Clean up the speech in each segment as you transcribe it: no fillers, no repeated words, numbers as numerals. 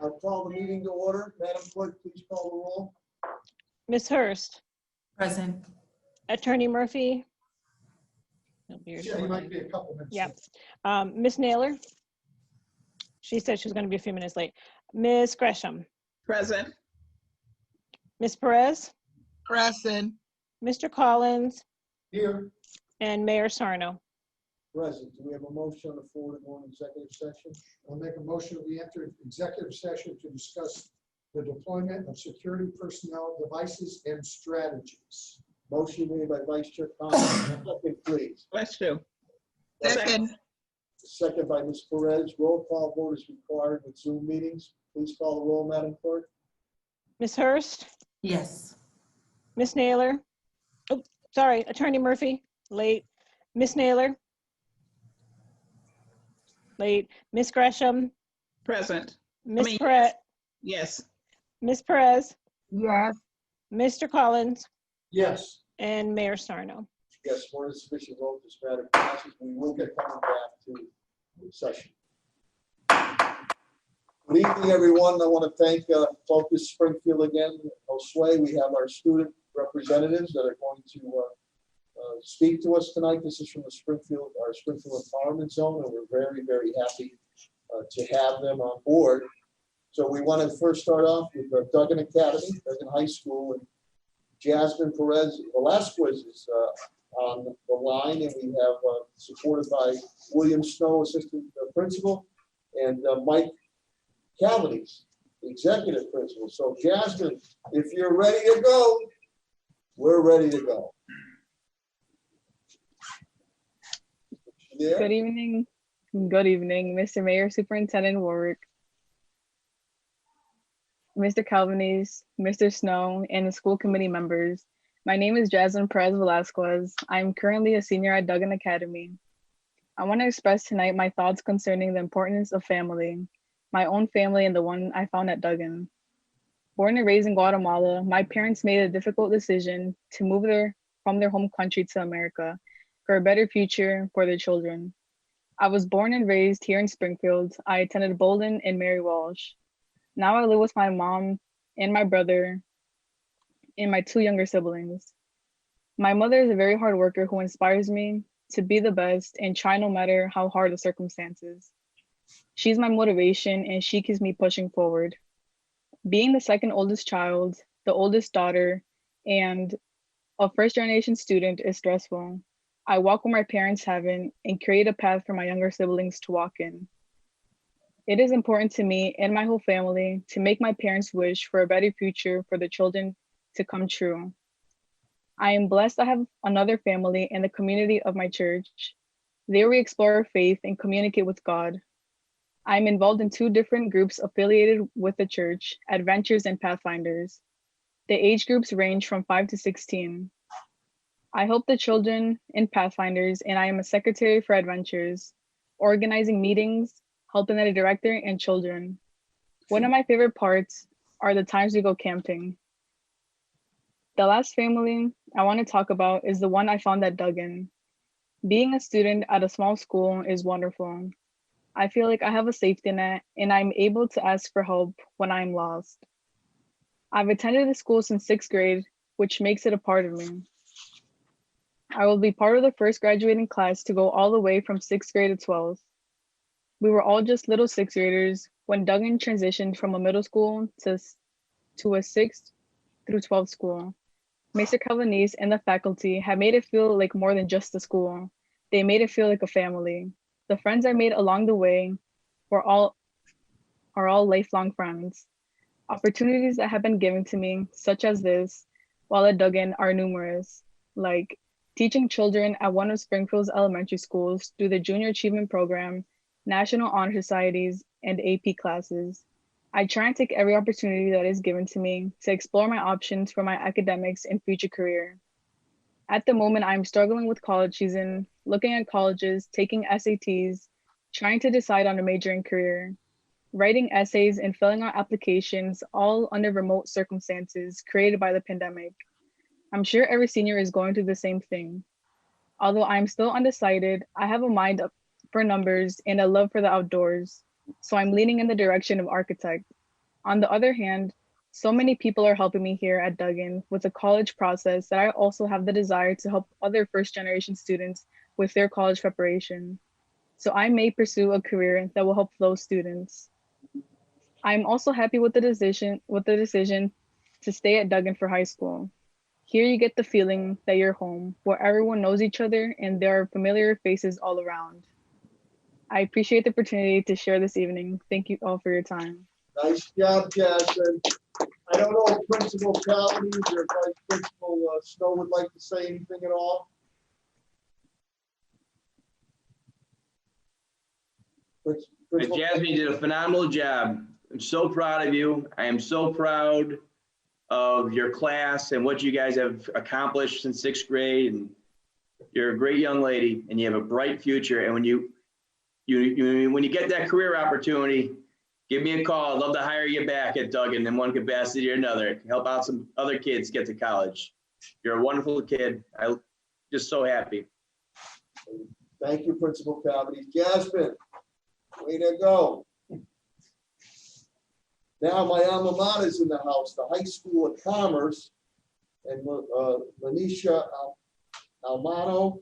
I call the meeting to order. Madam Clerk, please call the roll. Ms. Hurst, Present. Attorney Murphy. Yeah, you might be a couple minutes. Yep. Ms. Naylor. She said she was going to be a few minutes late. Ms. Gresham, Present. Ms. Perez, Present. Mr. Collins, Here, and Mayor Sarno. present. Do we have a motion on the floor to go into executive session? I'll make a motion that we enter executive session to discuss the deployment of security personnel, devices, and strategies. Motion made by Vice Chair Collins. Second, please. Question. Second. Second by Ms. Perez. Roll call vote is required with Zoom meetings. Please call the roll, Madam Clerk. Ms. Hurst, Yes. Ms. Naylor. Oh, sorry, Attorney Murphy, late. Ms. Naylor. Late. Ms. Gresham, Present. Ms. Perez, Yes. Ms. Perez, Yes. Mr. Collins, Yes. and Mayor Sarno. Yes, more than sufficient vote, this matter passes. We will get coming back to session. Good evening, everyone. I want to thank Focus Springfield again. Josue, we have our student representatives that are going to speak to us tonight. This is from the our Springfield Empowerment Zone, and we're very, very happy to have them on board. So we want to first start off with Duggan Academy, Duggan High School, and Jasmine Perez Velasquez is on the line, and we have supported by William Snow, assistant principal, and Mike Cavanies, executive principal. So Jasmine, if you're ready to go, we're ready to go. Good evening. Good evening, Mr. Mayor, Superintendent Warwick, Mr. Calvinese, Mr. Snow, and the school committee members. My name is Jasmine Perez Velasquez. I'm currently a senior at Duggan Academy. I want to express tonight my thoughts concerning the importance of family, my own family and the one I found at Duggan. Born and raised in Guatemala, my parents made a difficult decision to move from their home country to America for a better future for their children. I was born and raised here in Springfield. I attended Bolden and Mary Walsh. Now I live with my mom and my brother and my two younger siblings. My mother is a very hard worker who inspires me to be the best and try no matter how hard the circumstances. She's my motivation and she keeps me pushing forward. Being the second oldest child, the oldest daughter, and a first-generation student is stressful. I walk where my parents haven't and create a path for my younger siblings to walk in. It is important to me and my whole family to make my parents' wish for a better future for the children to come true. I am blessed to have another family in the community of my church. There we explore faith and communicate with God. I am involved in two different groups affiliated with the church, Adventures and Pathfinders. The age groups range from 5 to 16. I help the children in Pathfinders, and I am a secretary for Adventures, organizing meetings, helping the director and children. One of my favorite parts are the times we go camping. The last family I want to talk about is the one I found at Duggan. Being a student at a small school is wonderful. I feel like I have a safety net and I'm able to ask for help when I'm lost. I've attended the school since 6th grade, which makes it a part of me. I will be part of the first graduating class to go all the way from 6th grade to 12th. We were all just little 6th graders when Duggan transitioned from a middle school to a 6th through 12th school. Mr. Calvinese and the faculty have made it feel like more than just a school. They made it feel like a family. The friends I made along the way are all lifelong friends. Opportunities that have been given to me, such as this, while at Duggan, are numerous, like teaching children at one of Springfield's elementary schools through the Junior Achievement Program, National Honor Societies, and AP classes. I try and take every opportunity that is given to me to explore my options for my academics and future career. At the moment, I'm struggling with college season, looking at colleges, taking SATs, trying to decide on a major and career, writing essays and filling out applications, all under remote circumstances created by the pandemic. I'm sure every senior is going through the same thing. Although I'm still undecided, I have a mind for numbers and a love for the outdoors, so I'm leaning in the direction of architect. On the other hand, so many people are helping me here at Duggan with the college process that I also have the desire to help other first generation students with their college preparation. So I may pursue a career that will help those students. I'm also happy with the decision to stay at Duggan for high school. Here you get the feeling that you're home, where everyone knows each other and there are familiar faces all around. I appreciate the opportunity to share this evening. Thank you all for your time. Nice job, Jasmine. I don't know if Principal Calabrese or Vice Principal Snow would like to say anything at all. Principal- Jasmine did a phenomenal job. I'm so proud of you. I am so proud of your class and what you guys have accomplished since 6th grade. And you're a great young lady and you have a bright future. And when you get that career opportunity, give me a call. I'd love to hire you back at Duggan in one capacity or another. Help out some other kids get to college. You're a wonderful kid. I'm just so happy. Thank you, Principal Calabrese. Jasmine, way to go. Now my alma mater is in the house, the High School of Commerce, and Lanisha Alamo,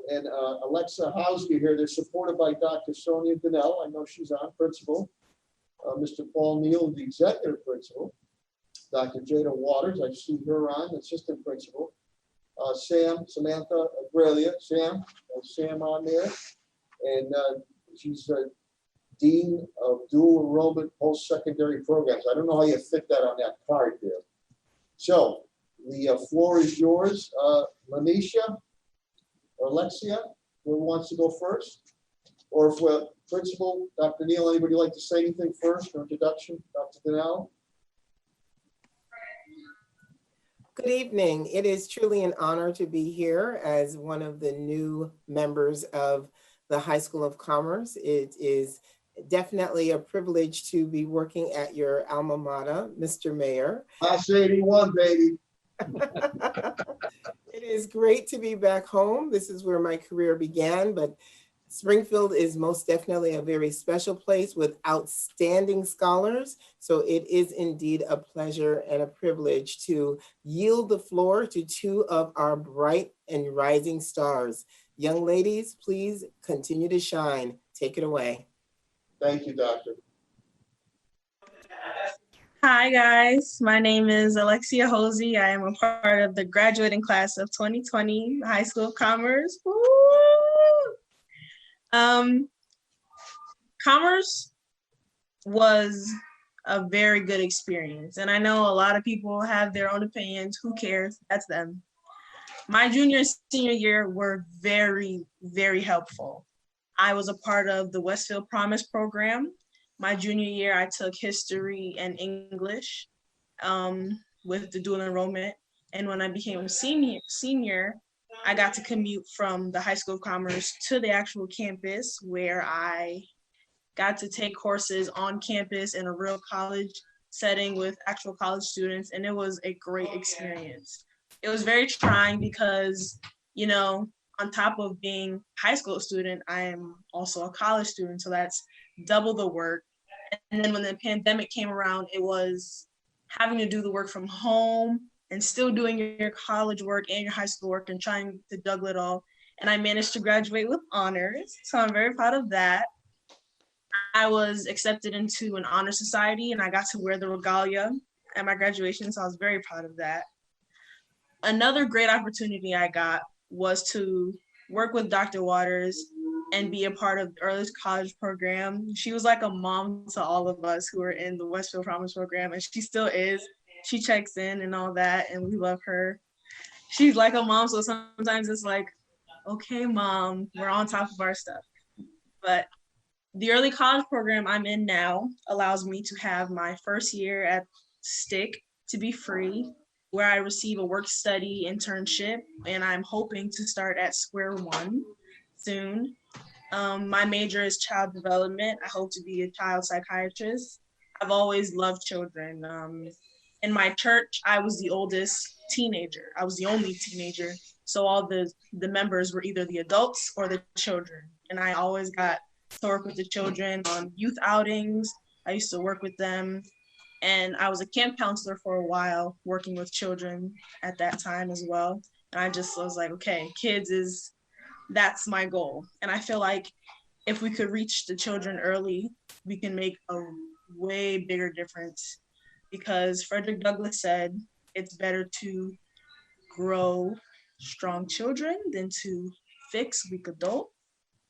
and Alexa Housby here. They're supported by Dr. Sonia Donnell. I know she's on, principal. Mr. Paul Neal, the executive principal. Dr. Jada Waters, I see her on, assistant principal. Samantha Agrelia, Sam on there. And she's Dean of Dual Enrollment Post-Secondary Programs. I don't know how you fit that on that card there. So the floor is yours. Lanisha or Alexia, who wants to go first? Or if Principal, Dr. Neal, anybody like to say anything first or introduction? Dr. Donnell? Good evening. It is truly an honor to be here as one of the new members of the High School of Commerce. It is definitely a privilege to be working at your alma mater, Mr. Mayor. Class 81, baby. It is great to be back home. This is where my career began, but Springfield is most definitely a very special place with outstanding scholars. So it is indeed a pleasure and a privilege to yield the floor to two of our bright and rising stars. Young ladies, please continue to shine. Take it away. Thank you, Doctor. Hi guys, my name is Alexia Hosey. I am a part of the graduating class of 2020 High School of Commerce. Woo! Commerce was a very good experience, and I know a lot of people have their own opinions. Who cares? That's them. My junior and senior year were very, very helpful. I was a part of the Westfield Promise program. My junior year, I took history and English with the dual enrollment. And when I became a senior, I got to commute from the High School of Commerce to the actual campus, where I got to take courses on campus in a real college setting with actual college students. And it was a great experience. It was very trying because, you know, on top of being a high school student, I am also a college student. So that's double the work. And then when the pandemic came around, it was having to do the work from home and still doing your college work and your high school work and trying to juggle it all. And I managed to graduate with honors. So I'm very proud of that. I was accepted into an honor society and I got to wear the regalia at my graduation. So I was very proud of that. Another great opportunity I got was to work with Dr. Waters and be a part of the Earliest College program. She was like a mom to all of us who were in the Westfield Promise program, and she still is. She checks in and all that, and we love her. She's like a mom, so sometimes it's like, okay, mom, we're on top of our stuff. But the early college program I'm in now allows me to have my first year at STIC to be free, where I receive a work-study internship, and I'm hoping to start at square one soon. My major is child development. I hope to be a child psychiatrist. I've always loved children. In my church, I was the oldest teenager. I was the only teenager. So all the members were either the adults or the children. And I always got to work with the children on youth outings, I used to work with them, and I was a camp counselor for a while, working with children at that time as well. And I just was like, okay, that's my goal. And I feel like if we could reach the children early, we can make a way bigger difference, because Frederick Douglass said it's better to grow strong children than to fix weak adults.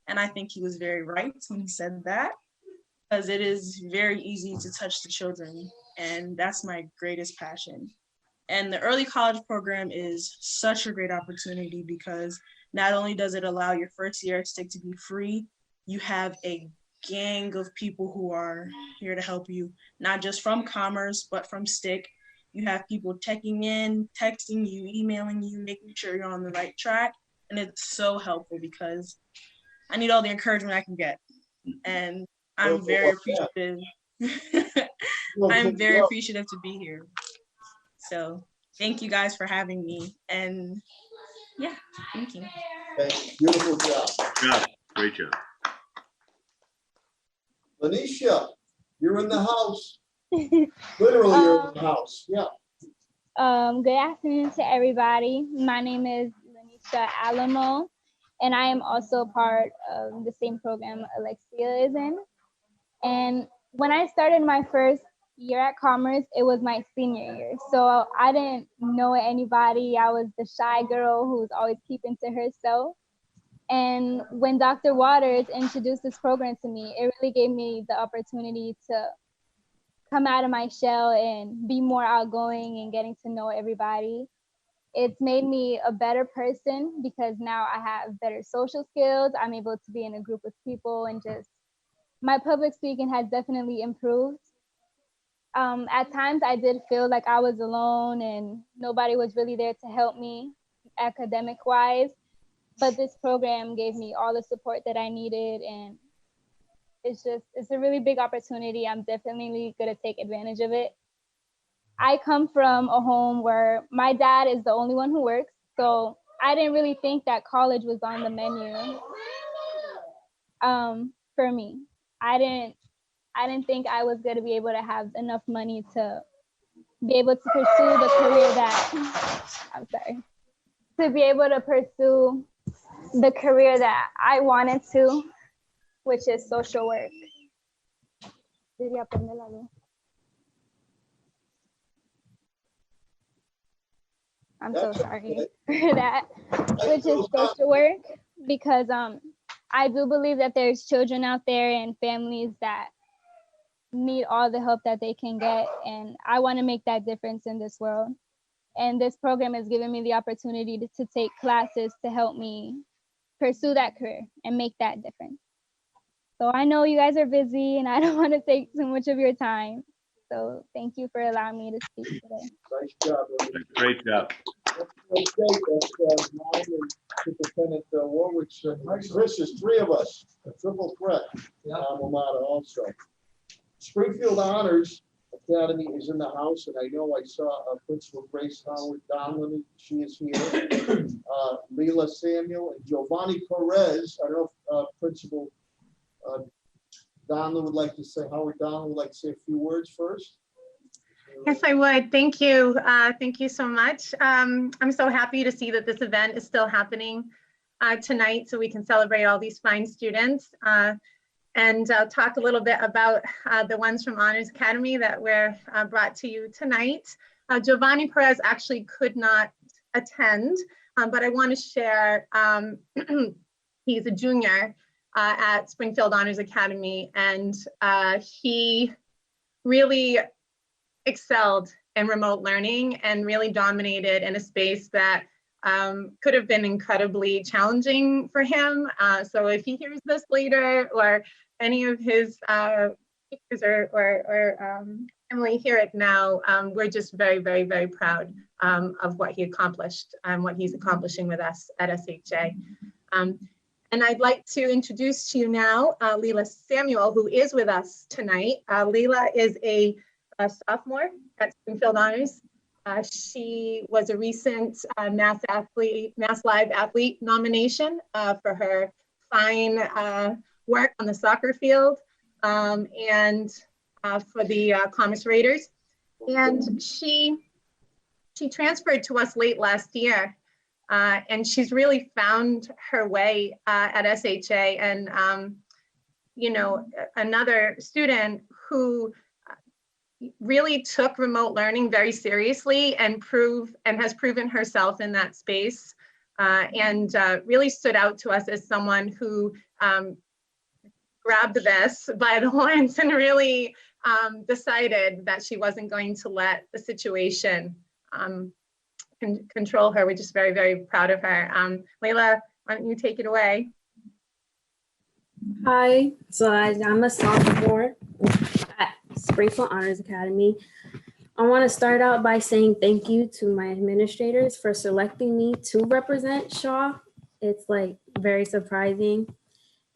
And I think he was very right when he said that, because it is very easy to touch the children, and that's my greatest passion. And the early college program is such a great opportunity, because not only does it allow your first year at STIC to be free, you have a gang of people who are here to help you, not just from Commerce, but from STIC. You have people checking in, texting you, emailing you, making sure you're on the right track. And it's so helpful, because I need all the encouragement I can get. And I'm very appreciative. I'm very appreciative to be here. So thank you guys for having me. And yeah, thank you. Okay, beautiful job. Yeah, great job. Lanisha, you're in the house. Literally, you're in the house. Yeah. Good afternoon to everybody. My name is Lanisha Alamo, and I am also part of the same program Alexia is in. And when I started my first year at Commerce, it was my senior year. So I didn't know anybody. I was the shy girl who was always keeping to herself. And when Dr. Waters introduced this program to me, it really gave me the opportunity to come out of my shell and be more outgoing and getting to know everybody. It's made me a better person, because now I have better social skills. I'm able to be in a group of people, and just my public speaking has definitely improved. At times I did feel like I was alone and nobody was really there to help me academic wise, but this program gave me all the support that I needed, and it's a really big opportunity. I'm definitely gonna take advantage of it. I come from a home where my dad is the only one who works, so I didn't really think that college was on the menu for me. I didn't think I was gonna be able to have enough money to be able to pursue the career that I wanted to, which is social work. I'm so sorry for that, which is social work, because I do believe that there's children out there and families that need all the help that they can get, and I want to make that difference in this world. And this program has given me the opportunity to take classes to help me pursue that career and make that difference. So I know you guys are busy and I don't want to take too much of your time. So thank you for allowing me to speak today. Nice job. Great job. Okay, that's mine and Superintendent Warwick's. Chris, there's three of us, a triple threat. Alma mater also. Springfield Honors Academy is in the house, and I know I saw Principal Grace Howard Donlin. She is here. Leila Samuel and Giovanni Perez. I don't know if Principal Donlin would like to say, Howard Donlin would like to say a few words first. Yes, I would. Thank you. Thank you so much. I'm so happy to see that this event is still happening tonight, so we can celebrate all these fine students. And I'll talk a little bit about the ones from Honors Academy that were brought to you tonight. Giovanni Perez actually could not attend, but I want to share, he's a junior at Springfield Honors Academy, and he really excelled in remote learning and really dominated in a space that could have been incredibly challenging for him. So if he hears this later, or any of his teachers or Emily hear it now, we're just very, very, very proud of what he accomplished and what he's accomplishing with us at SHA. And I'd like to introduce to you now Leila Samuel, who is with us tonight. Leila is a sophomore at Springfield Honors. She was a recent Mass Live Athlete nomination for her fine work on the soccer field. And for the Commerce Raiders. And she transferred to us late last year. And she's really found her way at SHA. And, you know, another student who really took remote learning very seriously and has proven herself in that space, and really stood out to us as someone who grabbed this by the horns and really decided that she wasn't going to let the situation control her. We're just very, very proud of her. Layla, why don't you take it away? Hi, so I'm a sophomore at Springfield Honors Academy. I want to start out by saying thank you to my administrators for selecting me to represent Shaw. It's like very surprising.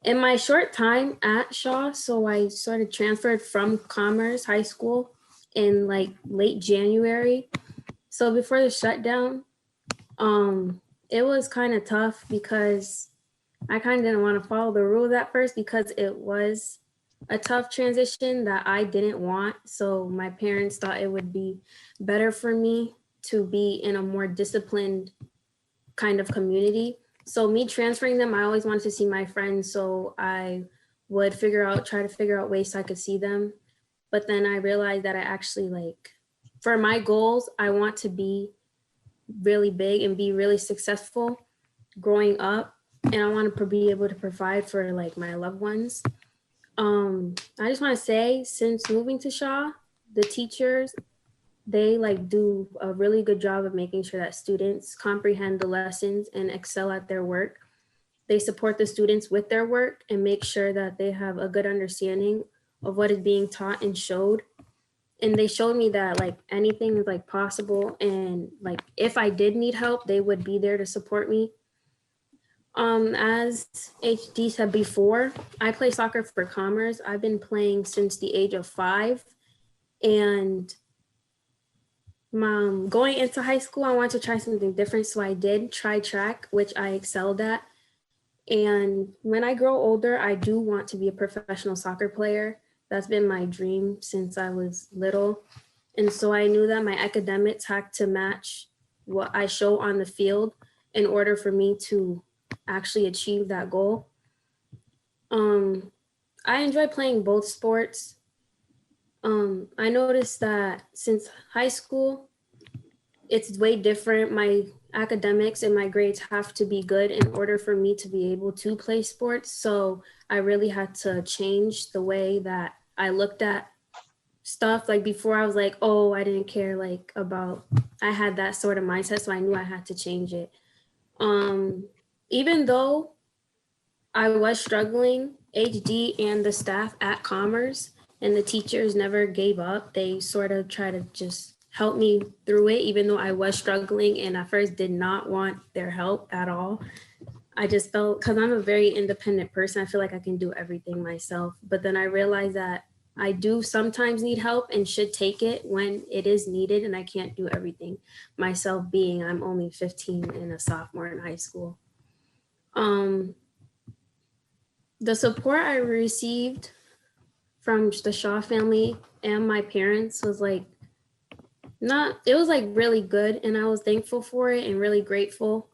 In my short time at Shaw, so I sort of transferred from Commerce High School in like late January. So before the shutdown, it was kind of tough because I kind of didn't want to follow the rules at first because it was a tough transition that I didn't want. So my parents thought it would be better for me to be in a more disciplined kind of community. So me transferring them, I always wanted to see my friends. So I would try to figure out ways so I could see them. But then I realized that I actually for my goals, I want to be really big and be really successful growing up. And I want to be able to provide for my loved ones. I just want to say, since moving to Shaw, the teachers, they do a really good job of making sure that students comprehend the lessons and excel at their work. They support the students with their work and make sure that they have a good understanding of what is being taught and showed. And they showed me that anything is possible. And if I did need help, they would be there to support me. As HD said before, I play soccer for Commerce. I've been playing since the age of 5. And going into high school, I wanted to try something different. So I did try track, which I excelled at. And when I grow older, I do want to be a professional soccer player. That's been my dream since I was little. And so I knew that my academics had to match what I show on the field in order for me to actually achieve that goal. I enjoy playing both sports. I noticed that since high school, it's way different. My academics and my grades have to be good in order for me to be able to play sports. So I really had to change the way that I looked at stuff. Before I was oh, I didn't care about, I had that sort of mindset. So I knew I had to change it. Even though I was struggling, HD and the staff at Commerce and the teachers never gave up. They sort of try to just help me through it, even though I was struggling and at first did not want their help at all. I just felt, because I'm a very independent person, I feel like I can do everything myself. But then I realized that I do sometimes need help and should take it when it is needed, and I can't do everything myself, being I'm only 15 and a sophomore in high school. The support I received from the Shaw family and my parents was it was really good, and I was thankful for it and really grateful.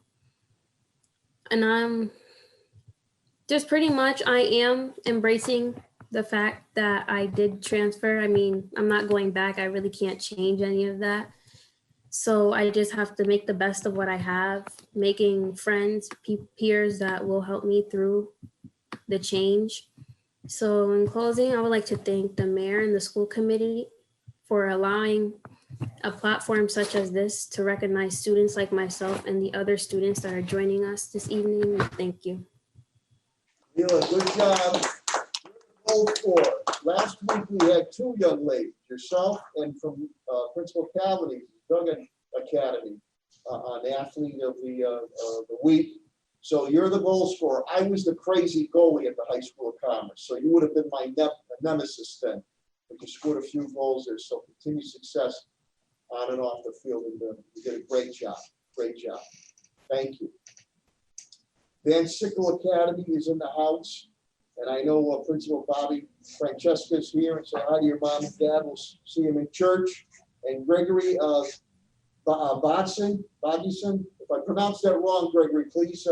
And I'm just pretty much, I am embracing the fact that I did transfer. I mean, I'm not going back. I really can't change any of that. So I just have to make the best of what I have, making friends, peers that will help me through the change. So in closing, I would like to thank the mayor and the school committee for allowing a platform such as this to recognize students like myself and the other students that are joining us this evening. Thank you. Mila, good job. Goal 4. Last week we had 2 young ladies, yourself and from Principal Cavity, Duggan Academy, on athlete of the week. So you're the goal scorer. I was the crazy goalie at the High School of Commerce. So you would have been my nemesis then. But you scored a few goals there. So continued success on and off the field. And you did a great job. Great job. Thank you. Van Sickle Academy is in the house. And I know Principal Bobby Francesca is here, and say hi to your mom and dad. We'll see him in church. And Gregory Bodson, if I pronounced that wrong, Gregory, please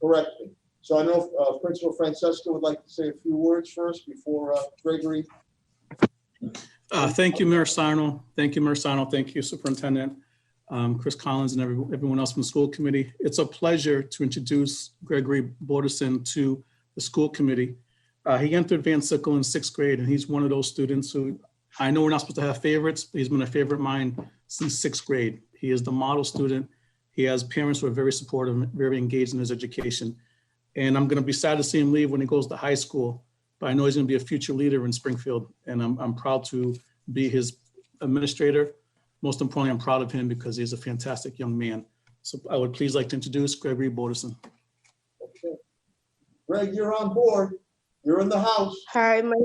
correct me. So I know Principal Francesca would like to say a few words first before Gregory. Thank you, Mayor Sarno. Thank you, Mayor Sarno. Thank you, Superintendent Chris Collins and everyone else from the school committee. It's a pleasure to introduce Gregory Bodison to the school committee. He entered Van Sickle in 6th grade, and he's one of those students who, I know we're not supposed to have favorites, but he's been a favorite of mine since 6th grade. He is the model student. He has parents who are very supportive, very engaged in his education. And I'm gonna be sad to see him leave when he goes to high school, but I know he's gonna be a future leader in Springfield, and I'm proud to be his administrator. Most importantly, I'm proud of him because he's a fantastic young man. So I would please like to introduce Gregory Bodison. Okay. Greg, you're on board. You're in the house. Hi, my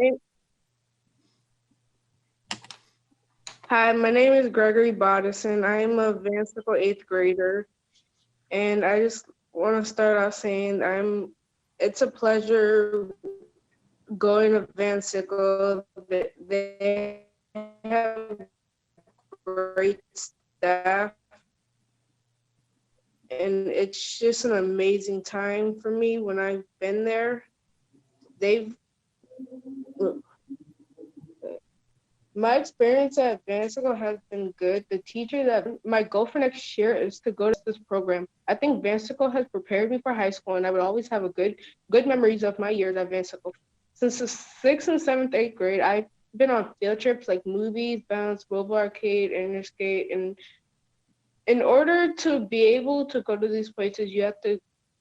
name is Gregory Bodison. I am a Van Sickle 8th grader. And I just want to start off saying it's a pleasure going to Van Sickle. They have great staff. And it's just an amazing time for me when I've been there. My experience at Van Sickle has been good. The teacher that my goal for next year is to go to this program. I think Van Sickle has prepared me for high school, and I would always have good memories of my years at Van Sickle. Since the 6th and 7th, 8th grade, I've been on field trips like movies, Bounce, Global Arcade, Interstate, and in order to be able to go to these places, you have to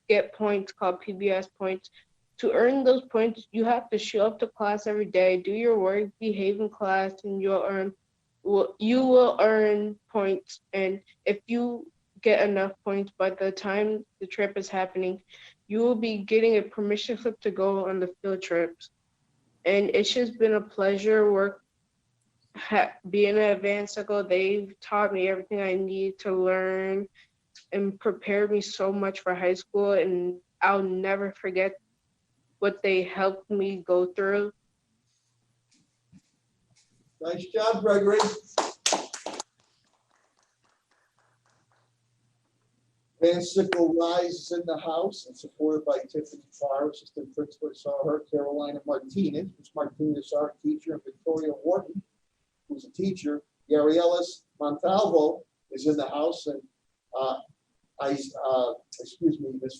get points called PBS points. To earn those points, you have to show up to class every day, do your work, behave in class, and you will earn points. And if you get enough points by the time the trip is happening, you will be getting a permission slip to go on the field trips. And it's just been a pleasure being at Van Sickle. They've taught me everything I need to learn and prepared me so much for high school. And I'll never forget what they helped me go through. Nice job, Gregory. Van Sickle Rise is in the house and supported by Tiffany Farr, assistant principal. Saw her, Carolina Martinez, who's Martinez, our teacher, and Victoria Wharton, who's a teacher. Gary Ellis Montalvo is in the house, and Ms.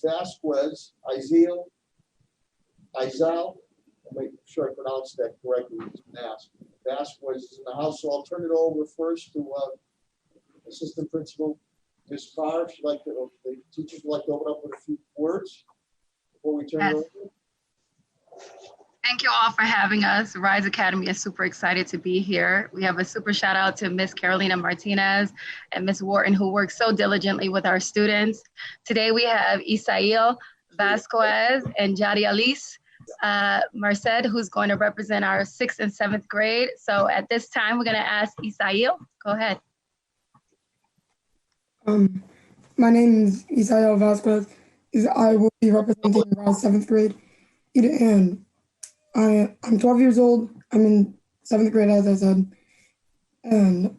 Vasquez, Izal, I'll make sure I pronounce that correctly. Vasquez is in the house, so I'll turn it over first to assistant principal Ms. Carr. If the teachers would like to open up with a few words before we turn it over. Thank you all for having us. Rise Academy is super excited to be here. We have a super shout out to Miss Carolina Martinez and Miss Wharton, who work so diligently with our students. Today we have Isael Vasquez and Jadi Alice Merced, who's going to represent our 6th and 7th grade. So at this time, we're going to ask Isael. Go ahead. My name is Isael Vasquez. I will be representing around 7th grade. And I'm 12 years old. I'm in 7th grade, as I said. And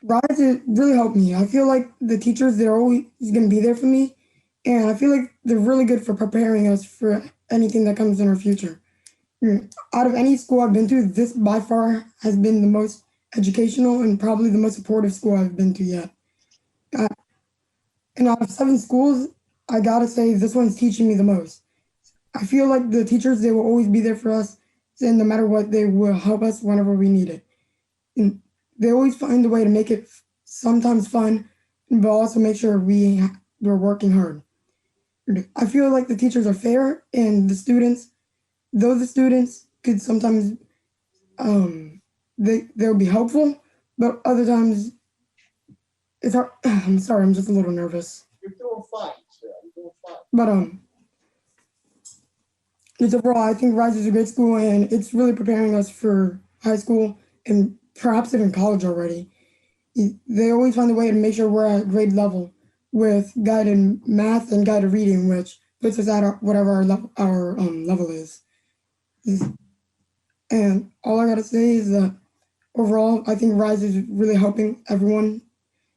Rise really helped me. I feel like the teachers, they're always going to be there for me. And I feel like they're really good for preparing us for anything that comes in our future. Out of any school I've been to, this by far has been the most educational and probably the most supportive school I've been to yet. And out of 7 schools, I gotta say this one's teaching me the most. I feel like the teachers, they will always be there for us, and no matter what, they will help us whenever we need it. And they always find a way to make it sometimes fun, but also make sure we're working hard. I feel like the teachers are fair, and the students, though the students could sometimes, they'll be helpful, but other times, it's hard. I'm sorry, I'm just a little nervous. You're doing fine, sir. You're doing fine. But just overall, I think Rise is a great school, and it's really preparing us for high school and perhaps even college already. They always find a way to make sure we're at grade level with guided math and guided reading, which puts us at whatever our level is. And all I gotta say is that overall, I think RISE is really helping everyone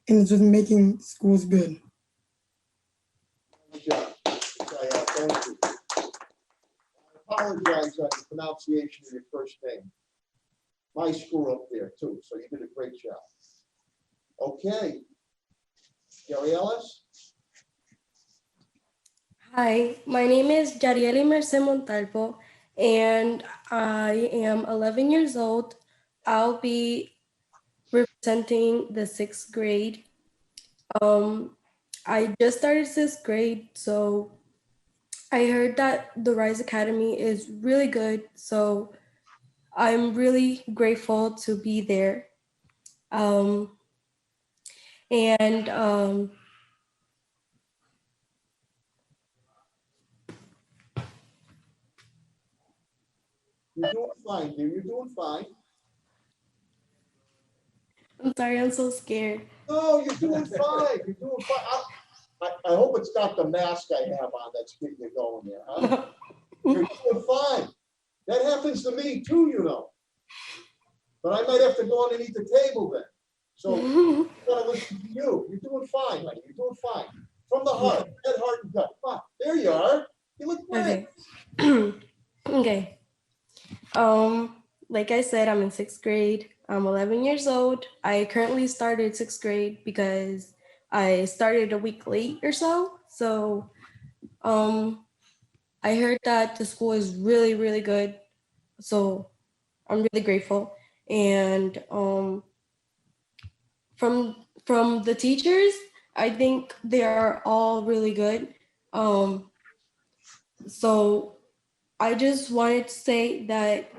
and it's just making schools good. Good job. Thank you. I apologize on the pronunciation of your first name. My screw up there too, so you did a great job. Okay. Gary Ellis? Hi, my name is Yarieli Merced Montalvo, and I am 11 years old. I'll be representing the 6th grade. I just started 6th grade, so I heard that the RISE Academy is really good, so I'm really grateful to be there. You're doing fine, dear. You're doing fine. I'm sorry, I'm so scared. No, you're doing fine. You're doing fine. I hope it's not the mask I have on that's getting you going there, huh? You're doing fine. That happens to me too, you know. But I might have to go underneath the table then. So I gotta listen to you. You're doing fine, honey. You're doing fine. From the heart, head, heart, and gut. Come on. There you are. You look great. Okay. Like I said, I'm in 6th grade. I'm 11 years old. I currently started 6th grade because I started a week late or so. So I heard that the school is really, really good. So I'm really grateful. And from the teachers, I think they are all really good. So I just wanted to say that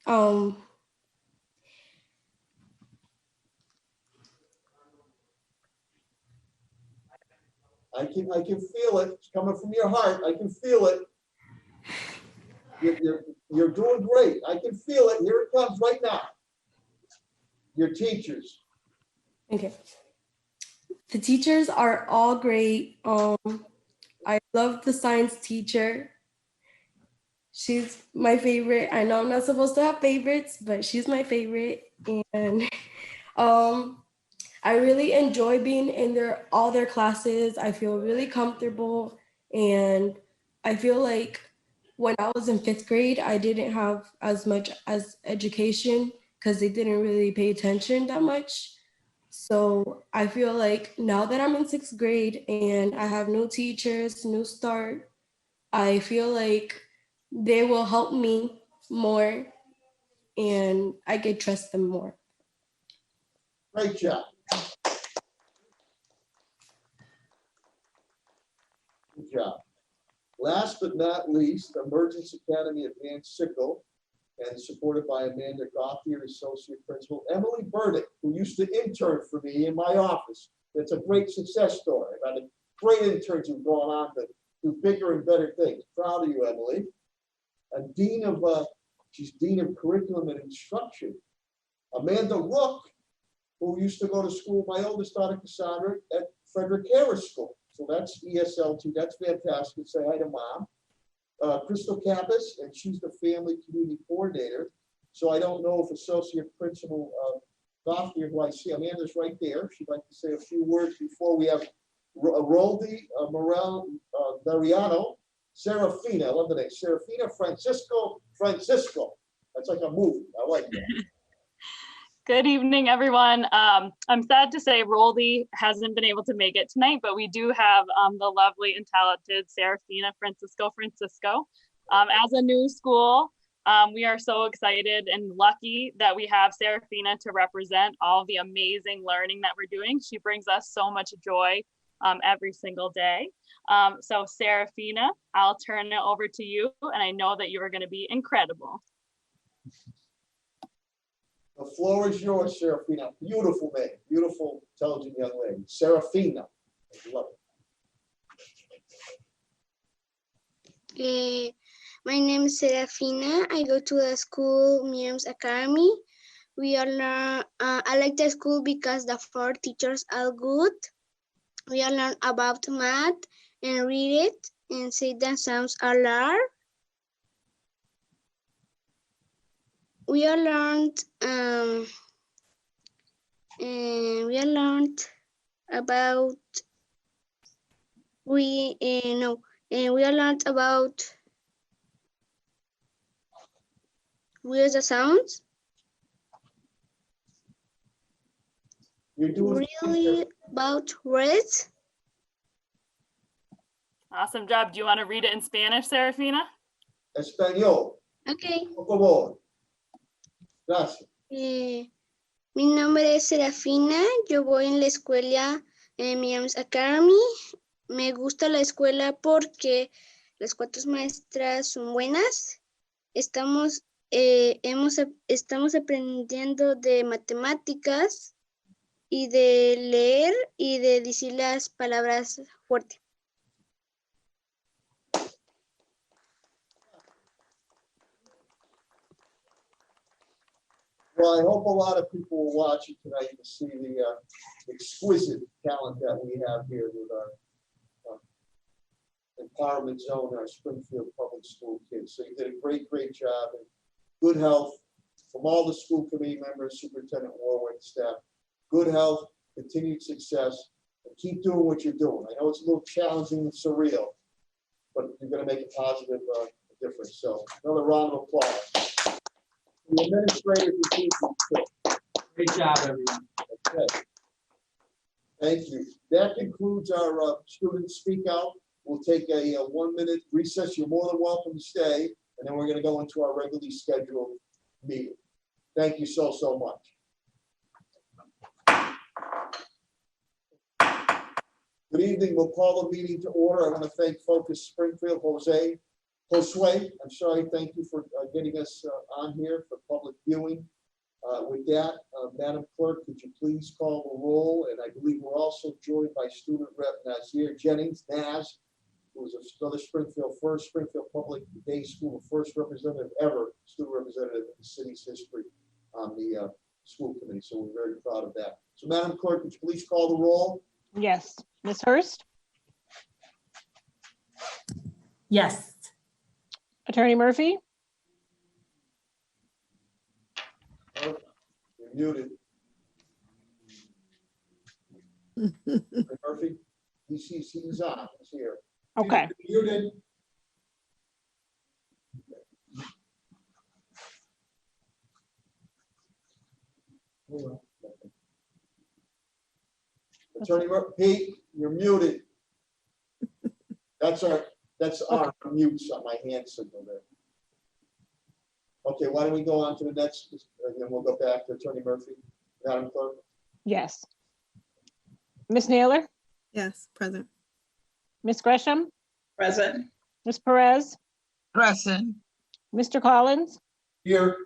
I can feel it. It's coming from your heart. I can feel it. You're doing great. I can feel it. Here it comes right now. Your teachers. Okay. The teachers are all great. I love the science teacher. She's my favorite. I know I'm not supposed to have favorites, but she's my favorite. And I really enjoy being in all their classes. I feel really comfortable. And I feel like when I was in 5th grade, I didn't have as much as education because they didn't really pay attention that much. So I feel like now that I'm in 6th grade and I have new teachers, new start, I feel like they will help me more and I can trust them more. Great job. Good job. Last but not least, Emergence Academy Advanced Sickle, and supported by Amanda Gauthier, Associate Principal, Emily Burdick, who used to intern for me in my office. That's a great success story. I've had great interns who've gone on to do bigger and better things. Proud of you, Emily. And she's Dean of Curriculum and Instruction. Amanda Rook, who used to go to school, my oldest daughter, Cassandra, at Frederick Harris School. So that's ESL too. That's fantastic. Say hi to Mom. Crystal Kappas, and she's the Family Community Coordinator. So I don't know if Associate Principal Gauthier, who I see, Amanda's right there. She'd like to say a few words before we have Roldy Morel Mariano, Serafina, I love the name, Serafina Francisco. That's like a movie. I like that. Good evening, everyone. I'm sad to say Roldy hasn't been able to make it tonight, but we do have the lovely and talented Serafina Francisco. As a new school, we are so excited and lucky that we have Serafina to represent all the amazing learning that we're doing. She brings us so much joy every single day. So Serafina, I'll turn it over to you, and I know that you are going to be incredible. The floor is yours, Serafina. Beautiful name, beautiful, intelligent young lady. Serafina. I love it. My name is Serafina. I go to the school Miriam's Academy. We are learn. I like the school because the 4 teachers are good. We are learn about math and read it and say the sounds aloud. We all learned about we all learned about weird sounds. You're doing Really about words. Awesome job. Do you want to read it in Spanish, Serafina? Español. Okay. Por favor. Gracias. Mi nombre es Serafina. Yo voy en la escuela Miriam's Academy. Me gusta la escuela porque las 4 maestras son buenas. Estamos aprendiendo de matemáticas y de leer y de decir las palabras fuerte. Well, I hope a lot of people will watch it tonight to see the exquisite talent that we have here with our empowerment zone, our Springfield Public School kids. So you did a great job, and good health from all the school committee members, Superintendent Warwick, staff. Good health, continued success, and keep doing what you're doing. I know it's a little challenging and surreal, but you're going to make a positive difference. So another round of applause. The administrators and teachers too. Great job, everyone. Okay. Thank you. That concludes our student speak out. We'll take a 1-minute recess. You're more than welcome to stay, and then we're going to go into our regularly scheduled meeting. Thank you so much. Good evening. We'll call the meeting to order. I want to thank Focus Springfield, Josue. I'm sorry. Thank you for getting us on here for public viewing. With that, Madam Clerk, could you please call the roll? And I believe we're also joined by Student Rep Nazir Jennings, Naz, who is another Springfield Public Day School, first representative ever, student representative in the city's history on the school committee. So we're very proud of that. So Madam Clerk, could you please call the roll? Yes. Ms. Hurst? Yes. Attorney Murphy? Oh, you're muted. Murphy, he's on. He's here. Okay. You're muted. Attorney Murphy, Pete, you're muted. That's our mutes on my hand signal there. Okay, why don't we go on to the next, and then we'll go back to Attorney Murphy. Madam Clerk? Yes. Ms. Naylor? Yes, present. Ms. Gresham? Present. Ms. Perez? Present. Mr. Collins? Here.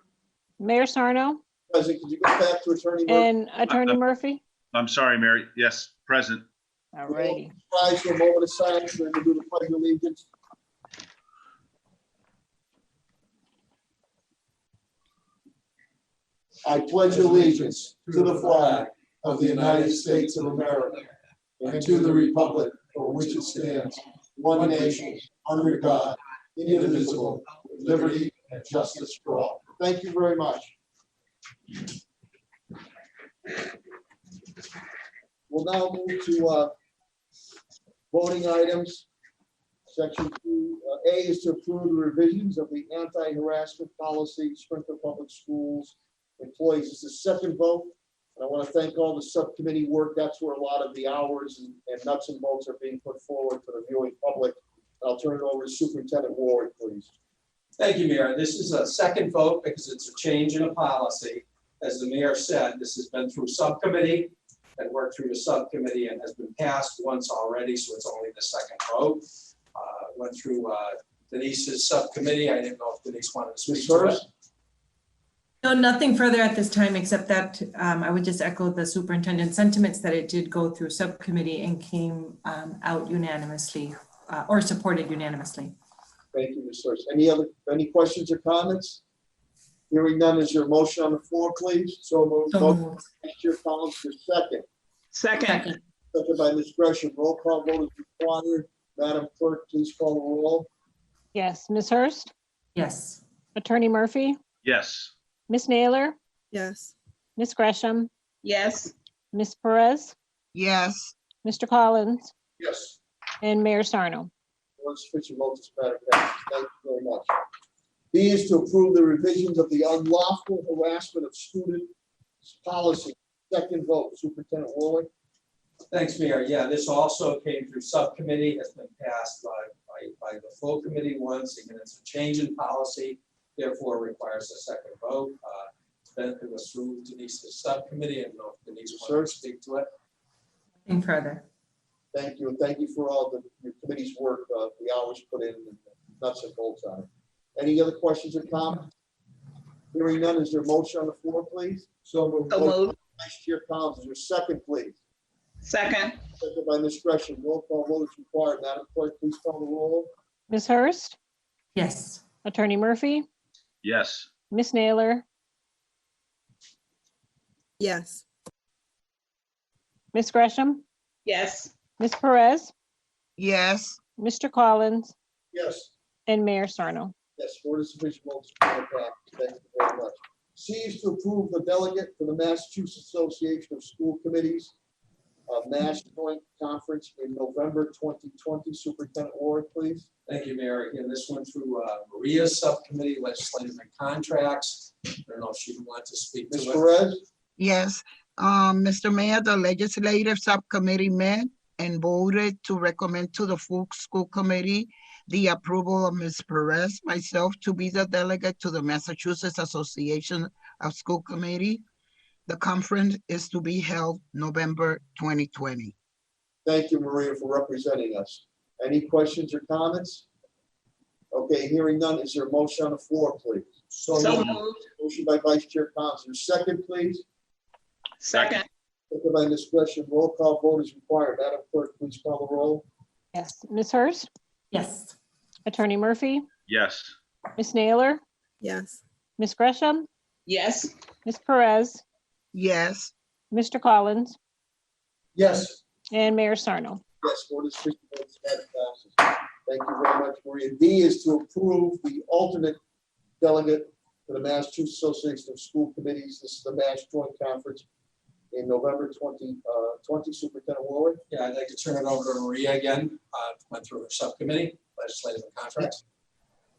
Mayor Sarno? President, could you go back to Attorney Murphy? And Attorney Murphy? I'm sorry, Mary. Yes, present. All righty. Rise for a moment of silence. We're going to do the pledge of allegiance. I pledge allegiance to the flag of the United States of America and to the republic for which it stands, one nation, under God, indivisible, with liberty and justice for all. Thank you very much. We'll now move to voting items. Section 2A is to approve the revisions of the anti-harassment policy, Springfield Public Schools employees. It's the second vote. And I want to thank all the subcommittee work. That's where a lot of the hours and nuts and bolts are being put forward for the viewing public. I'll turn it over to Superintendent Warwick, please. Thank you, Mayor. This is a second vote because it's a change in a policy. As the mayor said, this has been through subcommittee and worked through the subcommittee and has been passed once already, so it's only the second vote. Went through Denise's subcommittee. I didn't know if Denise wanted to speak to it. No, nothing further at this time, except that I would just echo the superintendent's sentiments that it did go through subcommittee and came out unanimously or supported unanimously. Thank you, Ms. Hurst. Any questions or comments? Hearing none, is there a motion on the floor, please? So moved. Mr. Collins, your second. Second. Second by Ms. Gresham. Roll call vote is required. Madam Clerk, please call the roll. Yes, Ms. Hurst, Yes. Attorney Murphy, Yes. Ms. Naylor, Yes. Ms. Gresham, Yes. Ms. Perez, Yes. Mr. Collins, Yes. and Mayor Sarno. One sufficient vote, this matter passes. Thank you very much. B is to approve the revisions of the unlawful harassment of students policy. Second vote, Superintendent Warwick. Thanks, Mayor. Yeah, this also came through subcommittee, has been passed by the full committee once. Again, it's a change in policy, therefore requires a second vote. It was through Denise's subcommittee, and Denise wants to speak to it. Nothing further. Thank you, and thank you for all your committee's work, the hours put in, and nuts and bolts on it. Any other questions or comments? Hearing none, is there a motion on the floor, please? So moved. So moved. Vice Chair Collins, is there a second, please? Second. Second by Ms. Gresham. Roll call vote is required. Madam Clerk, please call the roll. Ms. Hurst, Yes. Attorney Murphy, Yes. Ms. Naylor, Yes. Ms. Gresham, Yes. Ms. Perez, Yes. Mr. Collins, Yes. and Mayor Sarno. Yes, for the sufficient votes. Thank you very much. C is to approve the delegate for the Massachusetts Association of School Committees, Mass Joint Conference in November 2020. Superintendent Warwick, please. Thank you, Mayor. Again, this went through Maria's subcommittee, legislative and contracts. I don't know if she'd want to speak to Ms. it. Perez? Yes. Mr. Mayor, the legislative subcommittee met and voted to recommend to the full school committee the approval of Ms. Perez, myself, to be the delegate to the Massachusetts Association of School Committee. The conference is to be held November 2020. Thank you, Maria, for representing us. Any questions or comments? Okay, hearing none, is there a motion on the floor, please? So moved. Motion by Vice Chair Collins. Is there a second, please? Second. Second by Ms. Gresham. Roll call vote is required. Madam Clerk, please call the roll. Yes, Ms. Hurst, Yes. Attorney Murphy, Yes. Ms. Naylor, Yes. Ms. Gresham, Yes. Ms. Perez, Yes. Mr. Collins, Yes. and Mayor Sarno. Yes, for the sufficient votes, that passes. Thank you very much, Maria. D is to approve the alternate delegate for the Massachusetts Association of School Committees. This is the Mass Joint Conference in November 2020. Superintendent Warwick. Yeah, I'd like to turn it over to Maria again. Went through her subcommittee, legislative and contracts.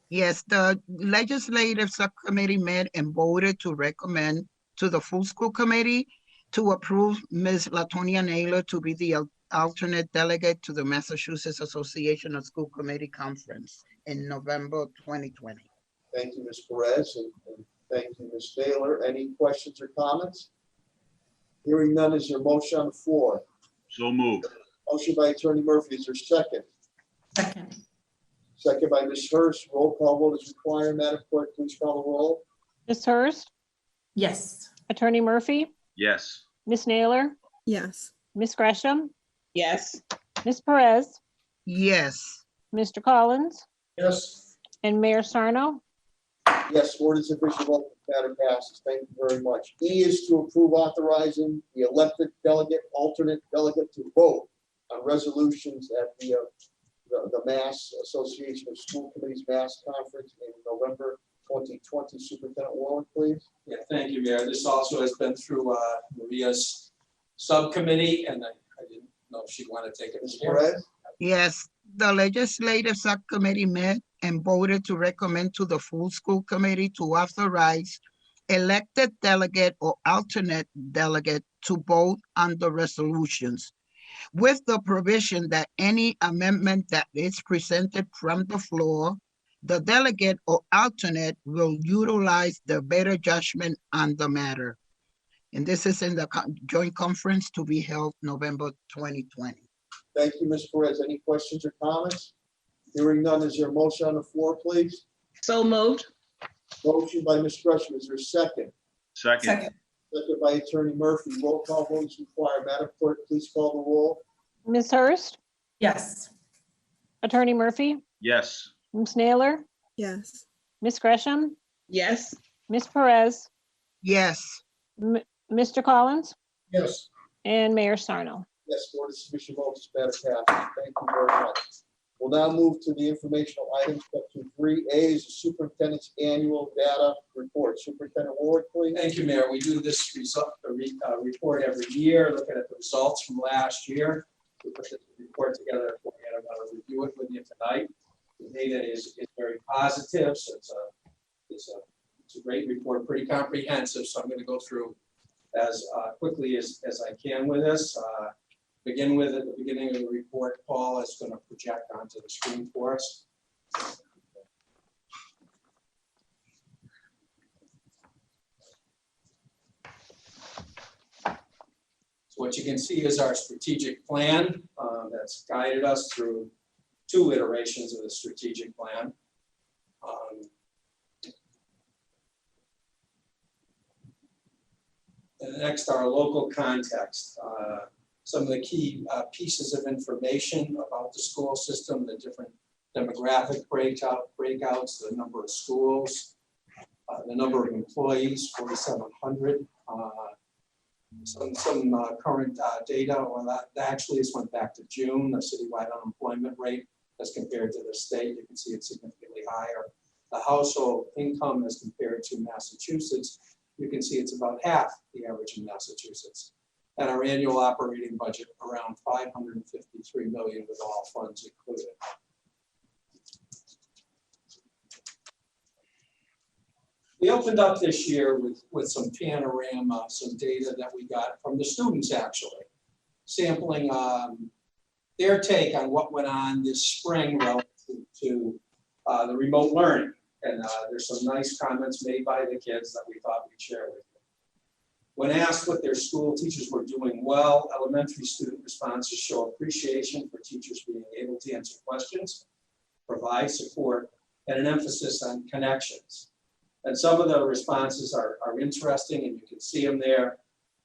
Yes, the legislative subcommittee met and voted to recommend to the full school committee to approve Ms. Latonia Naylor to be the alternate delegate to the Massachusetts Association of School Committee Conference in November 2020. Thank you, Ms. Perez, and thank you, Ms. Naylor. Any questions or comments? Hearing none, is there a motion on the floor? So moved. Motion by Attorney Murphy. Is there a second? Second. Second by Ms. Hurst. Roll call vote is required. Madam Clerk, please call the roll. Ms. Hurst, Yes. Attorney Murphy, Yes. Ms. Naylor, Yes. Ms. Gresham, Yes. Ms. Perez, Yes. Mr. Collins, Yes. and Mayor Sarno. Yes, for the sufficient vote, the matter passes. Thank you very much. E is to approve authorizing the elected delegate, alternate delegate to vote on resolutions at the Mass Association of School Committees Mass Conference in November 2020. Superintendent Warwick, please. Yeah, thank you, Mayor. This also has been through Maria's subcommittee, and I didn't know if she'd want to take it. Ms. Perez? Yes, the legislative subcommittee met and voted to recommend to the full school committee to authorize elected delegate or alternate delegate to vote on the resolutions, with the provision that any amendment that is presented from the floor, the delegate or alternate will utilize their better judgment on the matter. And this is in the joint conference to be held November 2020. Thank you, Ms. Perez. Any questions or comments? Hearing none, is there a motion on the floor, please? So moved. Motion by Ms. Gresham. Is there a second? Second. Second by Attorney Murphy. Roll call vote is required. Madam Clerk, please call the roll. Ms. Hurst, Yes. Attorney Murphy, Yes. Ms. Naylor, Yes. Ms. Gresham, Yes. Ms. Perez, Yes. Mr. Collins, Yes. and Mayor Sarno. Yes, for the sufficient votes, matter passes. Thank you very much. We'll now move to the informational items. Section 3A is the superintendent's annual data report. Superintendent Ward, please. Thank you, Mayor. We do this report every year, looking at the results from last year. We put the report together for you, and I'm going to review it with you tonight. The data is very positive, so it's a great report, pretty comprehensive. So I'm going to go through as quickly as I can with this. Begin with at the beginning of the report, Paul is going to project onto the screen for us. So what you can see is our strategic plan that's guided us through 2 iterations of the strategic plan. And next, our local context. Some of the key pieces of information about the school system, the different demographic breakouts, the number of schools, the number of employees, 4,700. Some current data, well, that actually this went back to June, the citywide unemployment rate as compared to the state. You can see it's significantly higher. The household income as compared to Massachusetts, you can see it's about half the average in Massachusetts. And our annual operating budget around $553 million with all funds included. We opened up this year with some panorama, some data that we got from the students actually, sampling their take on what went on this spring relative to the remote learning. And there's some nice comments made by the kids that we thought we'd share with you. When asked what their school teachers were doing well, elementary student responses show appreciation for teachers being able to answer questions, provide support, and an emphasis on connections. And some of the responses are interesting, and you can see them there.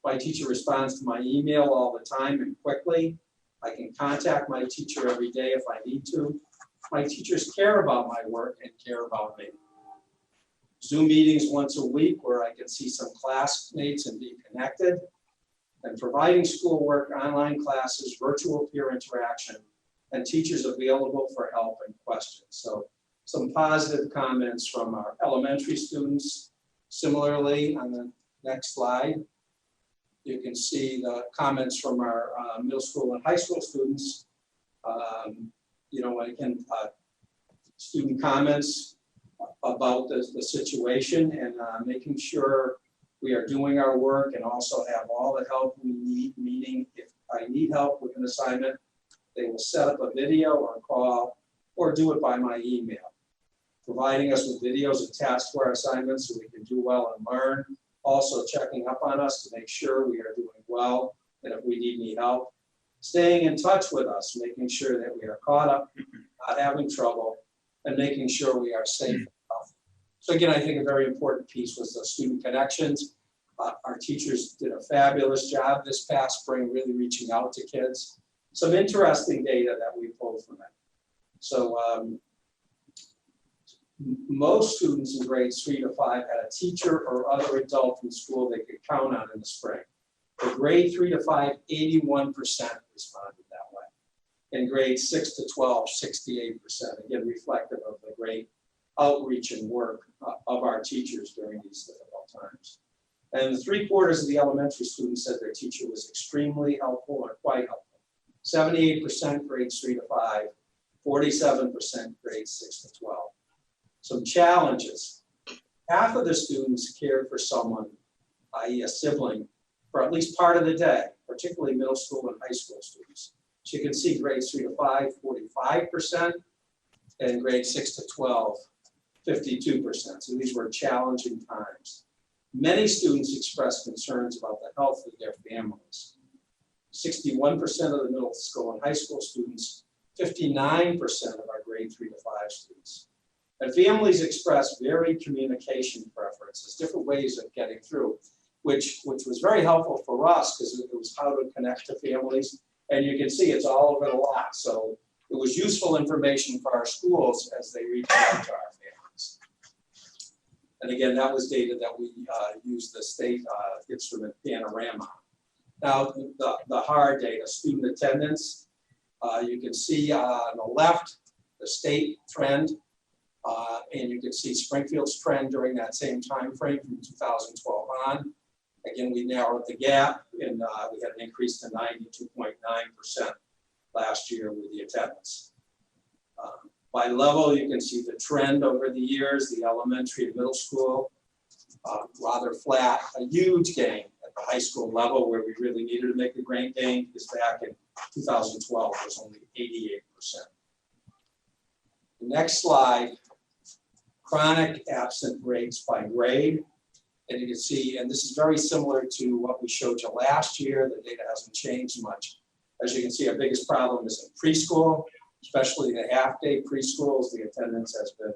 My teacher responds to my email all the time and quickly. I can contact my teacher every day if I need to. My teachers care about my work and care about me. Zoom meetings once a week where I can see some classmates and be connected, and providing schoolwork, online classes, virtual peer interaction, and teachers available for help and questions. So some positive comments from our elementary students. Similarly, on the next slide, you can see the comments from our middle school and high school students. Again, student comments about the situation and making sure we are doing our work and also have all the help we need, meaning if I need help with an assignment, they will set up a video or a call or do it by my email. Providing us with videos attached to our assignments so we can do well and learn. Also checking up on us to make sure we are doing well and if we need any help. Staying in touch with us, making sure that we are caught up, not having trouble, and making sure we are safe and healthy. So again, I think a very important piece was the student connections. Our teachers did a fabulous job this past spring, really reaching out to kids. Some interesting data that we pulled from it. So most students in grades 3 to 5 had a teacher or other adult in school they could count on in the spring. For grade 3 to 5, 81% responded that way. In grades 6 to 12, 68%, again, reflective of the great outreach and work of our teachers during these difficult times. And 3/4 of the elementary students said their teacher was extremely helpful or quite helpful. 78% grades 3 to 5, 47% grades 6 to 12. Some challenges. Half of the students cared for someone, i.e. a sibling, for at least part of the day, particularly middle school and high school students. So you can see grades 3 to 5, 45%, and grades 6 to 12, 52%. So these were challenging times. Many students expressed concerns about the health of their families. 61% of the middle school and high school students, 59% of our grade 3 to 5 students. And families expressed varied communication preferences, different ways of getting through, which was very helpful for us because it was how to connect to families. And you can see it's all over the lot. So it was useful information for our schools as they reach out to our families. And again, that was data that we used the state instrument Panorama. Now, the hard data, student attendance, you can see on the left, the state trend. And you can see Springfield's trend during that same time frame from 2012 on. Again, we narrowed the gap and we had an increase to 92.9% last year with the attendance. By level, you can see the trend over the years, the elementary and middle school, rather flat. A huge gain at the high school level where we really needed to make the great gain is back in 2012 was only 88%. The next slide, chronic absent rates by grade. And you can see, and this is very similar to what we showed you last year. The data hasn't changed much. As you can see, our biggest problem is in preschool, especially the half-day preschools. The attendance has been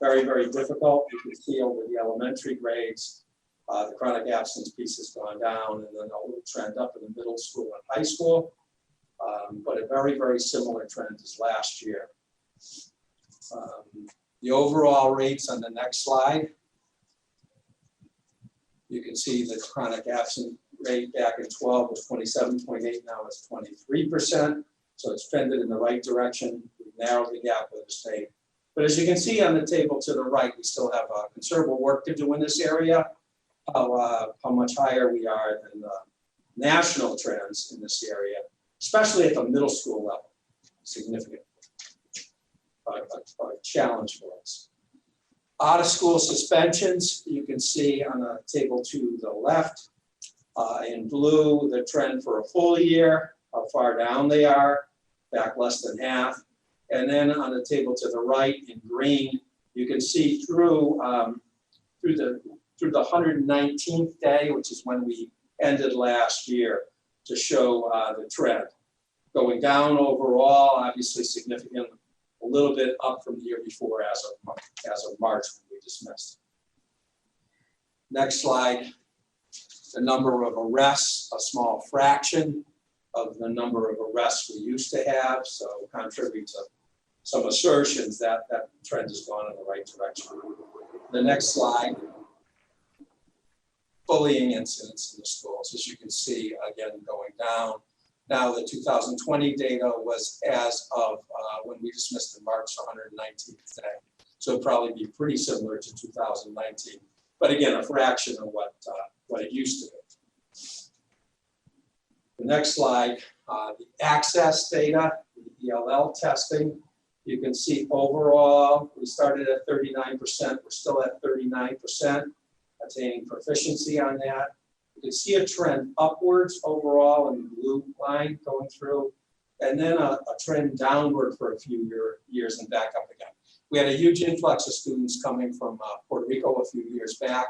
very, very difficult. You can see over the elementary grades, the chronic absence piece has gone down, and then a little trend up in the middle school and high school, but a very, very similar trend as last year. The overall rates on the next slide. You can see the chronic absent rate back in 12 was 27.8, now it's 23%. So it's trended in the right direction. We've narrowed the gap with the state. But as you can see on the table to the right, we still have considerable work to do in this area. How much higher we are than the national trends in this area, especially at the middle school level. Significant. A challenge for us. Out of school suspensions, you can see on the table to the left, in blue, the trend for a full year, how far down they are, back less than half. And then on the table to the right in green, you can see through the 119th day, which is when we ended last year, to show the trend. Going down overall, obviously significant, a little bit up from the year before as of March when we dismissed. Next slide, the number of arrests, a small fraction of the number of arrests we used to have. So contrary to some assertions, that trend has gone in the right direction. The next slide, bullying incidents in the schools. As you can see, again, going down. Now the 2020 data was as of when we dismissed in March, 119th day. So it'd probably be pretty similar to 2019. But again, a fraction of what it used to be. The next slide, the access data, the ELL testing. You can see overall, we started at 39%, we're still at 39%, attaining proficiency on that. You can see a trend upwards overall in the blue line going through, and then a trend downward for a few years and back up again. We had a huge influx of students coming from Puerto Rico a few years back,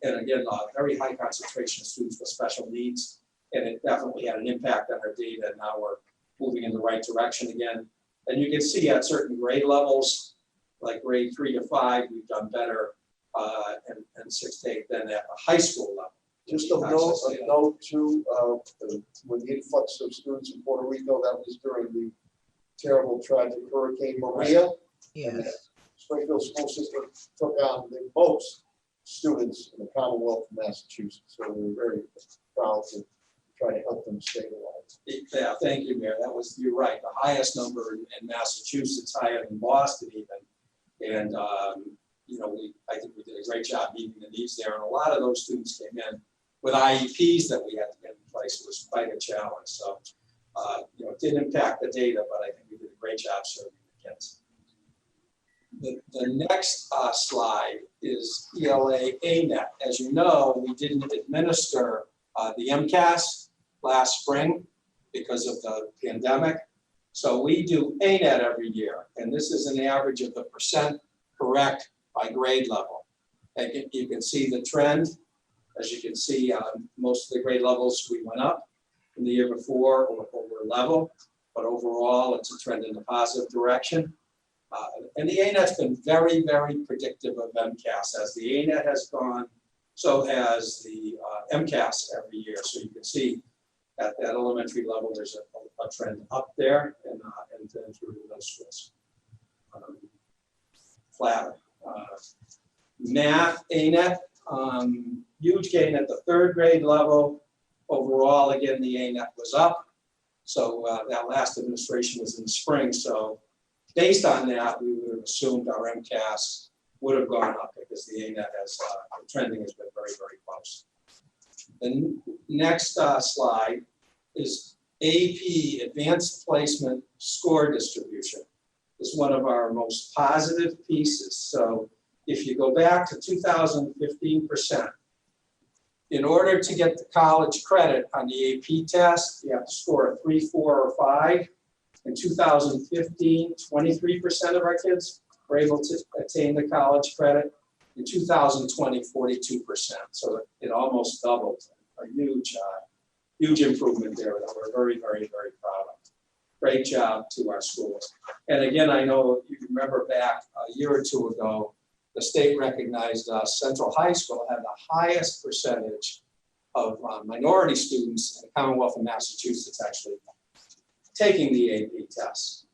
and again, a very high concentration of students with special needs, and it definitely had an impact on our data, and now we're moving in the right direction again. And you can see at certain grade levels, like grade 3 to 5, we've done better, and 6 to 8 than at a high school level. Just a note too, with the influx of students in Puerto Rico, that was during the terrible, tragic Hurricane Maria. Yes. And the Springfield school system took on the most students in the Commonwealth of Massachusetts. So we're very proud to try to help them stabilize. Yeah, thank you, Mayor. You're right. The highest number in Massachusetts, higher than Boston even. And, I think we did a great job meeting the needs there. And a lot of those students came in with IEPs that we had to get in place. It was quite a challenge. So, it did impact the data, but I think we did a great job serving the kids. The next slide is ELA ANET. As you know, we didn't administer the MCAS last spring because of the pandemic. So we do ANET every year. And this is an average of the percent correct by grade level. And you can see the trend. As you can see, most of the grade levels we went up from the year before or were level, but overall it's a trend in the positive direction. And the ANET's been very, very predictive of MCAS. As the ANET has gone, so has the MCAS every year. So you can see at that elementary level, there's a trend up there and then through the middle schools. Flatter. Math, ANET, huge gain at the 3rd grade level. Overall, again, the ANET was up. So that last administration was in the spring. So based on that, we would have assumed our MCAS would have gone up because the ANET has, trending has been very, very close. The next slide is AP Advanced Placement Score Distribution. Is one of our most positive pieces. So if you go back to 2015%, in order to get the college credit on the AP test, you have to score a 3, 4, or 5. In 2015, 23% of our kids were able to attain the college credit. In 2020, 42%. So it almost doubled. A huge, huge improvement there that we're very, very, very proud of. Great job to our schools. And again, I know you remember back a year or two ago, the state recognized Central High School had the highest percentage of minority students in the Commonwealth of Massachusetts actually taking the AP test.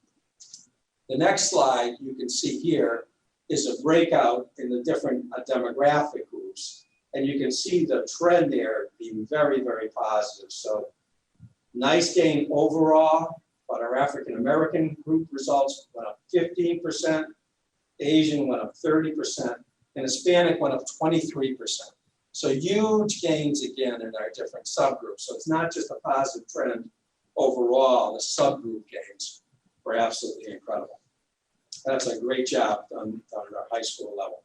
The next slide you can see here is a breakout in the different demographic groups. And you can see the trend there being very, very positive. So nice gain overall, but our African-American group results went up 15%, Asian went up 30%, and Hispanic went up 23%. So huge gains again in our different subgroups. So it's not just a positive trend overall, the subgroup gains were absolutely incredible. That's a great job done at our high school level.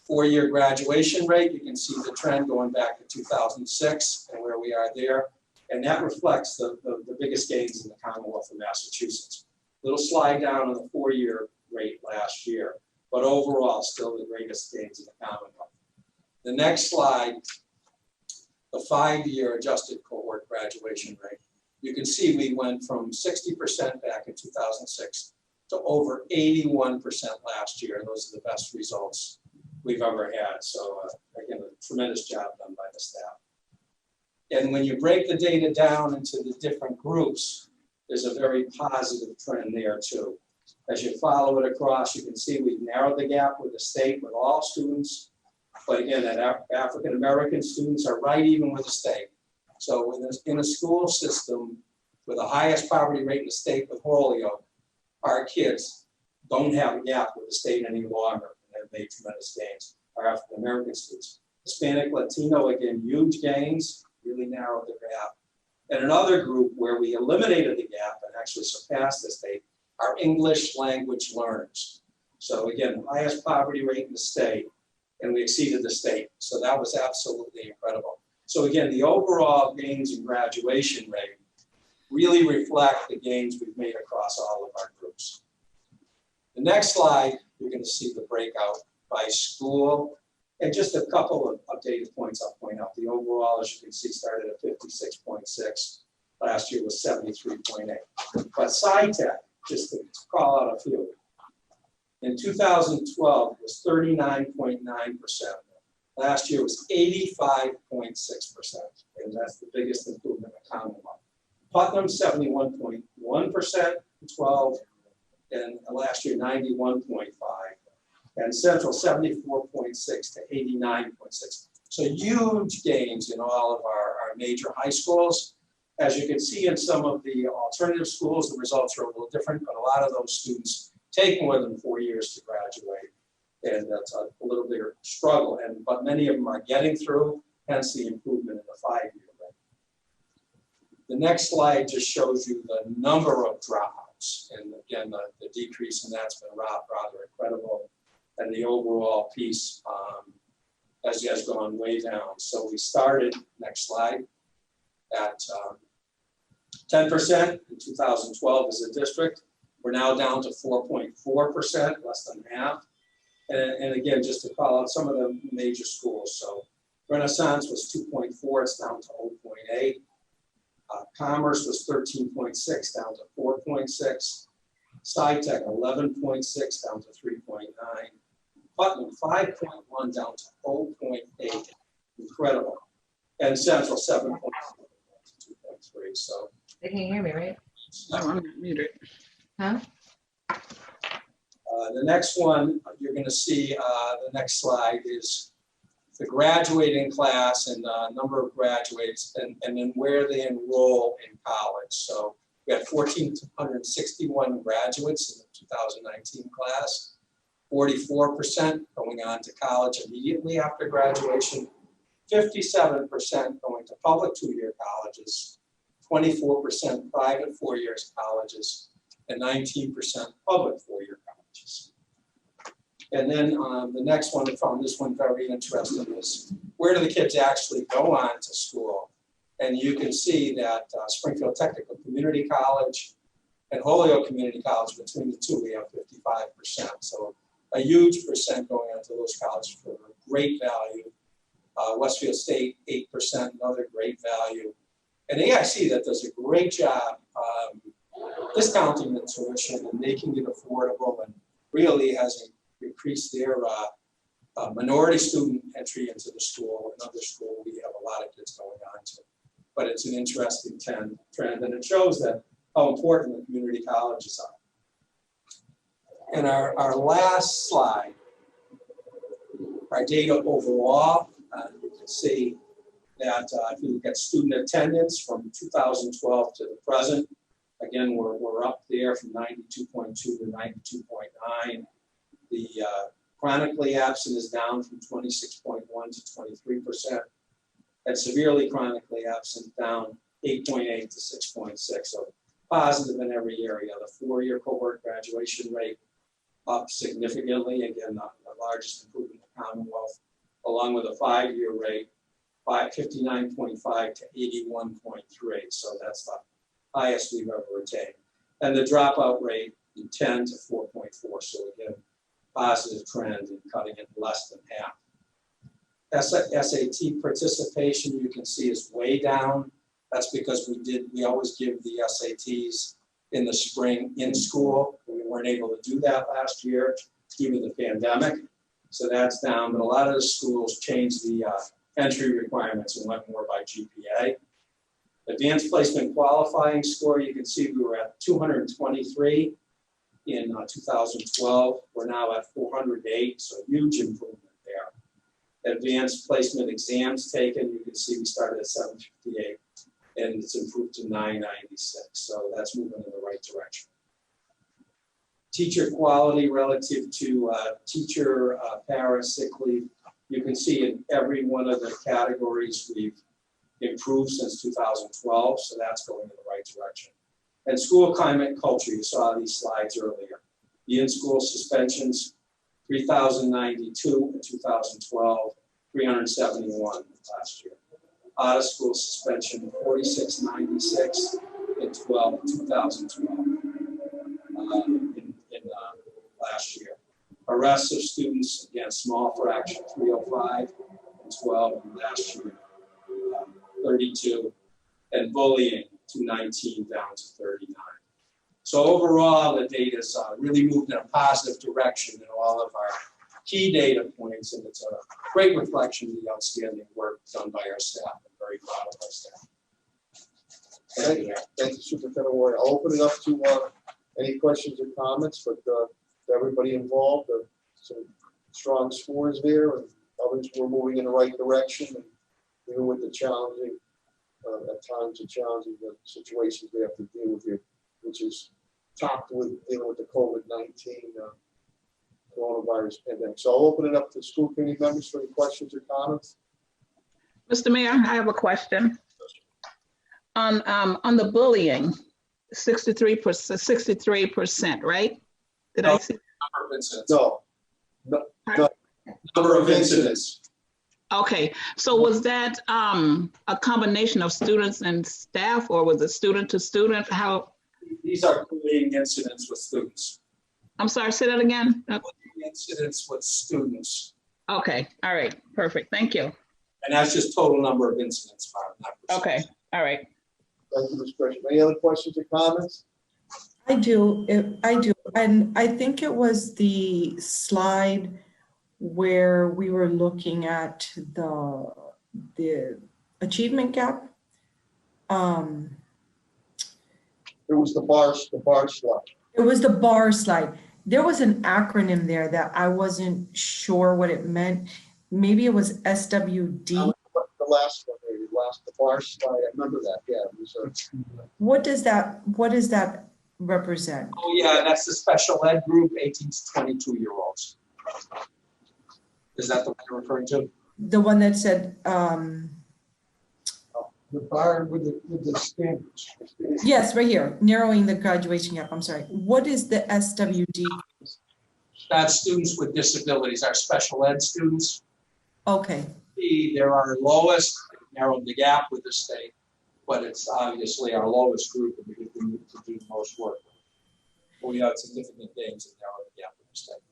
4-year graduation rate, you can see the trend going back to 2006 and where we are there. And that reflects the biggest gains in the Commonwealth of Massachusetts. Little slide down on the 4-year rate last year, but overall still the greatest gains in the Commonwealth. The next slide, the 5-year adjusted cohort graduation rate. You can see we went from 60% back in 2006 to over 81% last year. Those are the best results we've ever had. So again, a tremendous job done by the staff. And when you break the data down into the different groups, there's a very positive trend there too. As you follow it across, you can see we've narrowed the gap with the state with all students. But again, that African-American students are right even with the state. So in a school system with the highest poverty rate in the state with Holyoke, our kids don't have a gap with the state any longer. And they've made tremendous gains. Our African-American students. Hispanic, Latino, again, huge gains, really narrowed the gap. And another group where we eliminated the gap and actually surpassed the state are English language learners. So again, highest poverty rate in the state, and we exceeded the state. So that was absolutely incredible. So again, the overall gains in graduation rate really reflect the gains we've made across all of our groups. The next slide, you're going to see the breakout by school. And just a couple of data points I'll point out. The overall, as you can see, started at 56.6. Last year was 73.8. But SciTech, just to call out a few, in 2012 was 39.9%. Last year was 85.6%. And that's the biggest improvement in Commonwealth. Putnam, 71.1% in 12, and last year 91.5. And Central 74.6 to 89.6. So huge gains in all of our major high schools. As you can see in some of the alternative schools, the results are a little different, but a lot of those students take more than 4 years to graduate. And that's a little bigger struggle. But many of them are getting through, hence the improvement in the 5-year rate. The next slide just shows you the number of dropouts. And again, the decrease in that's been rather incredible. And the overall piece has gone way down. So we started, next slide, at 10% in 2012 as a district. We're now down to 4.4%, less than half. And again, just to call out some of the major schools. So Renaissance was 2.4, it's down to 0.8. Commerce was 13.6, down to 4.6. SciTech 11.6, down to 3.9. Putnam 5.1 down to 0.8, incredible. And Central 7.2 to 2.3. So They can hear me, right? No, I'm muted. Huh? The next one, you're going to see the next slide is the graduating class and number of graduates and then where they enroll in college. So We had 1,461 graduates in the 2019 class, 44% going on to college immediately after graduation, 57% going to public two-year colleges, 24% private four-year colleges, and 19% public four-year colleges. And then the next one, I found this one very interesting, is where do the kids actually go on to school? And you can see that Springfield Technical Community College and Holyoke Community College, between the two, we have 55%. So a huge percent going on to those colleges for great value. Westfield State, 8%, another great value. And AIC that does a great job discounting the tuition and making it affordable, and really has increased their minority student entry into the school. Another school we have a lot of kids going on to. But it's an interesting trend, and it shows that how important the community colleges are. And our last slide, our data overall, you can see that if you look at student attendance from 2012 to the present, again, we're up there from 92.2 to 92.9. The chronically absent is down from 26.1 to 23%. And severely chronically absent down 8.8 to 6.6. So positive in every area. The four-year cohort graduation rate up significantly. Again, the largest improvement in the Commonwealth, along with a five-year rate, 59.5 to 81.3. So that's the highest we've ever attained. And the dropout rate in 10 to 4.4. So again, positive trend in cutting it less than half. SAT participation, you can see, is way down. That's because we always give the SATs in the spring in school. We weren't able to do that last year due to the pandemic. So that's down, but a lot of the schools changed the entry requirements and went more by GPA. Advanced placement qualifying score, you can see we were at 223 in 2012. We're now at 408, so huge improvement there. Advanced placement exams taken, you can see we started at 758 and it's improved to 996. So that's moving in the right direction. Teacher quality relative to teacher para sick leave, you can see in every one of the categories we've improved since 2012. So that's going in the right direction. And school climate and culture, you saw these slides earlier. The in-school suspensions, 3,092 in 2012, 371 last year. Out of school suspension, 4,696 in 2012 last year. Arrests of students, again, small fraction, 305 in 12 last year, 32. And bullying, 219 down to 39. So overall, the data's really moved in a positive direction in all of our key data points, and it's a great reflection of the outstanding work done by our staff. I'm very proud of our staff. Thank you, Superintendent Warren. I'll open it up to any questions or comments, but to everybody involved, some strong scores there, and others were moving in the right direction, and even with the challenging, at times the challenging situations we have to deal with here, which is topped with dealing with the COVID-19 coronavirus pandemic. So I'll open it up to school committee members for any questions or comments. Mr. Mayor, I have a question. On the bullying, 63%, right? Did I see? Number of incidents. No. Number of incidents. Okay, so was that a combination of students and staff, or was it student to student? How? These are bullying incidents with students. I'm sorry, say that again. Incidents with students. Okay, all right, perfect, thank you. And that's just total number of incidents, Barb, not percentage. Okay, all right. Thank you, Ms. Gresham. Any other questions or comments? I do, and I think it was the slide where we were looking at the achievement gap. It was the bar slide. It was the bar slide. There was an acronym there that I wasn't sure what it meant. Maybe it was SWD. The last one, maybe. last, the bar slide, I remember that, yeah. It was What does that represent? Oh, yeah, that's the special ed group, 18 to 22-year-olds. Is that the one you're referring to? The one that said, the bar with the standards. yes, right here, narrowing the graduation gap. I'm sorry. What is the SWG? That's students with disabilities, our special ed students. Okay. They're our lowest, narrowed the gap with the state, but it's obviously our lowest group and we need to do the most work. We have significant gains in narrowing the gap with the state.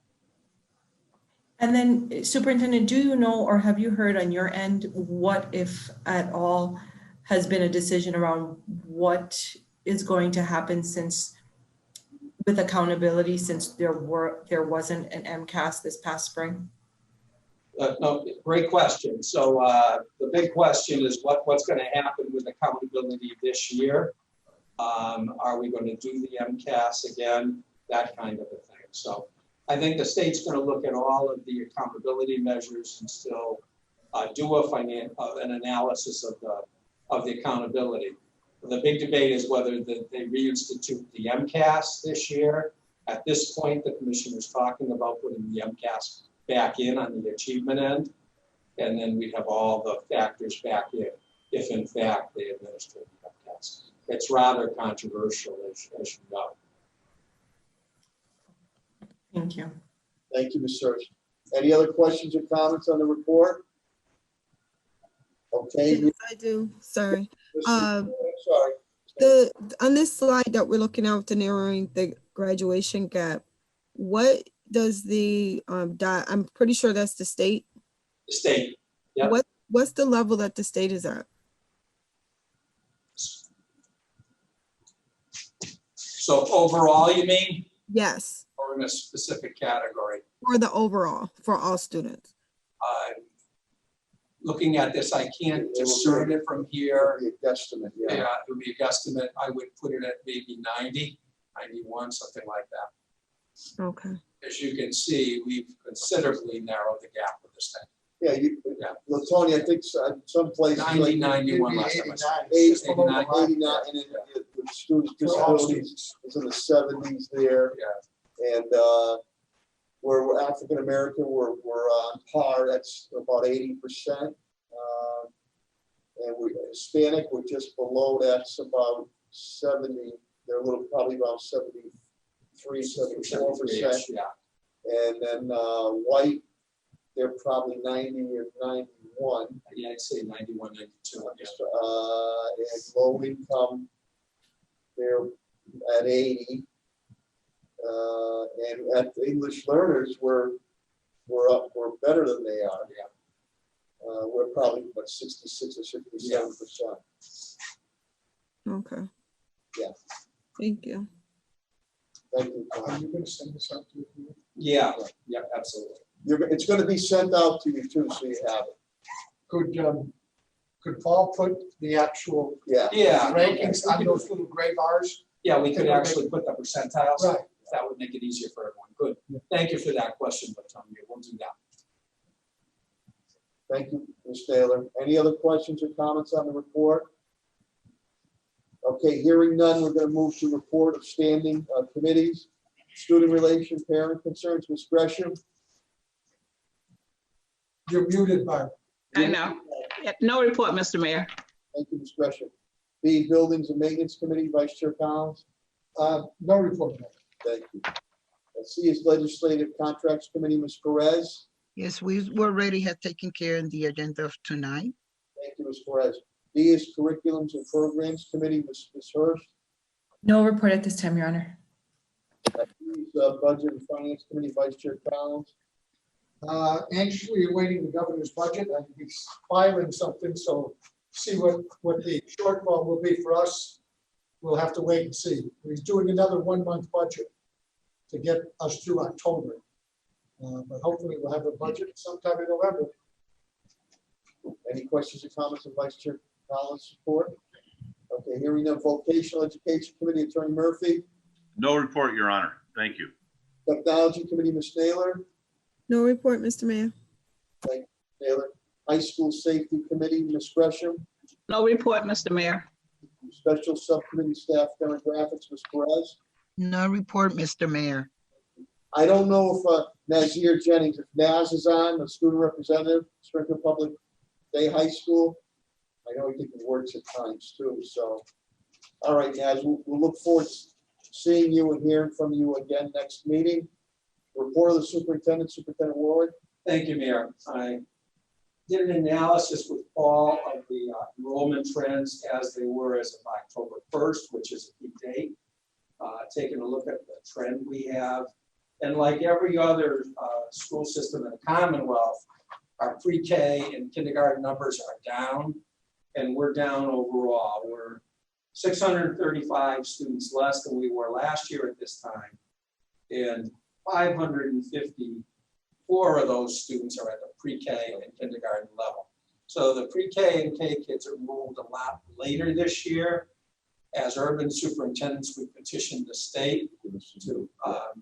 And then Superintendent, do you know, or have you heard on your end, what, if at all, has been a decision around what is going to happen since, with accountability, since there wasn't an MCAS this past spring? No, great question. So the big question is what's going to happen with accountability this year? Are we going to do the MCAS again? That kind of a thing. So I think the state's going to look at all of the accountability measures and still do an analysis of the accountability. The big debate is whether they reinstitute the MCAS this year. At this point, the commission is talking about putting the MCAS back in on the achievement end, and then we'd have all the factors back in if in fact they administer the MCAS. It's rather controversial, as you know. Thank you. Thank you, Ms. Search. Any other questions or comments on the report? Okay. Yes, I do. Sorry. Sorry. On this slide that we're looking at, the narrowing the graduation gap, what does the I'm pretty sure that's the state. The state. Yeah. What's the level that the state is at? So overall, you mean? Yes. Or in a specific category? For the overall, for all students. Looking at this, I can't discern it from here. It would be a guesstimate, yeah. Yeah, it would be a guesstimate. I would put it at maybe 90, 91, something like that. Okay. As you can see, we've considerably narrowed the gap with the state. Yeah, well, Tony, I think some places 90, like 91 last time I saw. 89, and then the students' disabilities is in the 70s there. Yeah. And we're African American, we're on par. That's about 80%. And we Hispanic, we're just below. That's about 70. They're a little, probably about 73, 74%. Yeah. And then white, they're probably 90 or 91. Yeah, I'd say 91, 92. And low income, they're at 80. And at English learners, we're better than they are. Yeah. We're probably about 66 or 67%. Okay. Yeah. Thank you. Thank you. Are you going to send this out to you? Yeah. Yeah, absolutely. It's going to be sent out to you too, so you have it. Could Paul put the actual rankings on those little gray bars? Yeah, we could actually put the percentiles. Right. That would make it easier for everyone. Good. Thank you for that question, Latonya. We'll do that. Thank you, Ms. Taylor. Any other questions or comments on the report? Okay, hearing none, we're going to move to report of standing committees. Student relation, parent concerns, Ms. Gresham. You're muted, Barb. I know. No report, Mr. Mayor. Thank you, Ms. Gresham. B, Buildings and Maintenance Committee, Vice Chair Collins. No report. Thank you. C is Legislative Contracts Committee, Ms. Perez. Yes, we already have taken care of the agenda of tonight. Thank you, Ms. Perez. D is Curriculums and Programs Committee, Ms. Hurst. No report at this time, Your Honor. E is Budget and Finance Committee, Vice Chair Collins. Anxiously awaiting the governor's budget. I will be filing something, so see what the shortfall will be for us. We'll have to wait and see. He's doing another 1 month budget to get us through October. But hopefully we'll have a budget sometime in November. Any questions or comments on Vice Chair Collins' report? Okay, hearing none. Vocational Education Committee, Attorney Murphy. No report, Your Honor. Thank you. Technology Committee, Ms. Naylor. No report, Mr. Mayor. Thank you, Taylor. High School Safety Committee, Ms. Gresham. No report, Mr. Mayor. Special Subcommittee Staff Demographics, Ms. Perez. No report, Mr. Mayor. I don't know if Nazir Jennings, if Naz is on, the student representative, Springfield Public Day High School. I know he works at times too, so. All right, Naz, we'll look forward to seeing you and hearing from you again next meeting. Report of the superintendent, Superintendent Warwick. Thank you, Mayor. I did an analysis with Paul of the enrollment trends as they were as of October 1st, which is a key date. Taking a look at the trend we have. And like every other school system in the Commonwealth, our pre-K and kindergarten numbers are down, and we're down overall. We're 635 students less than we were last year at this time, and 554 of those students are at the pre-K and kindergarten level. So the pre-K and K kids are enrolled a lot later this year. As urban superintendents, we petitioned the state to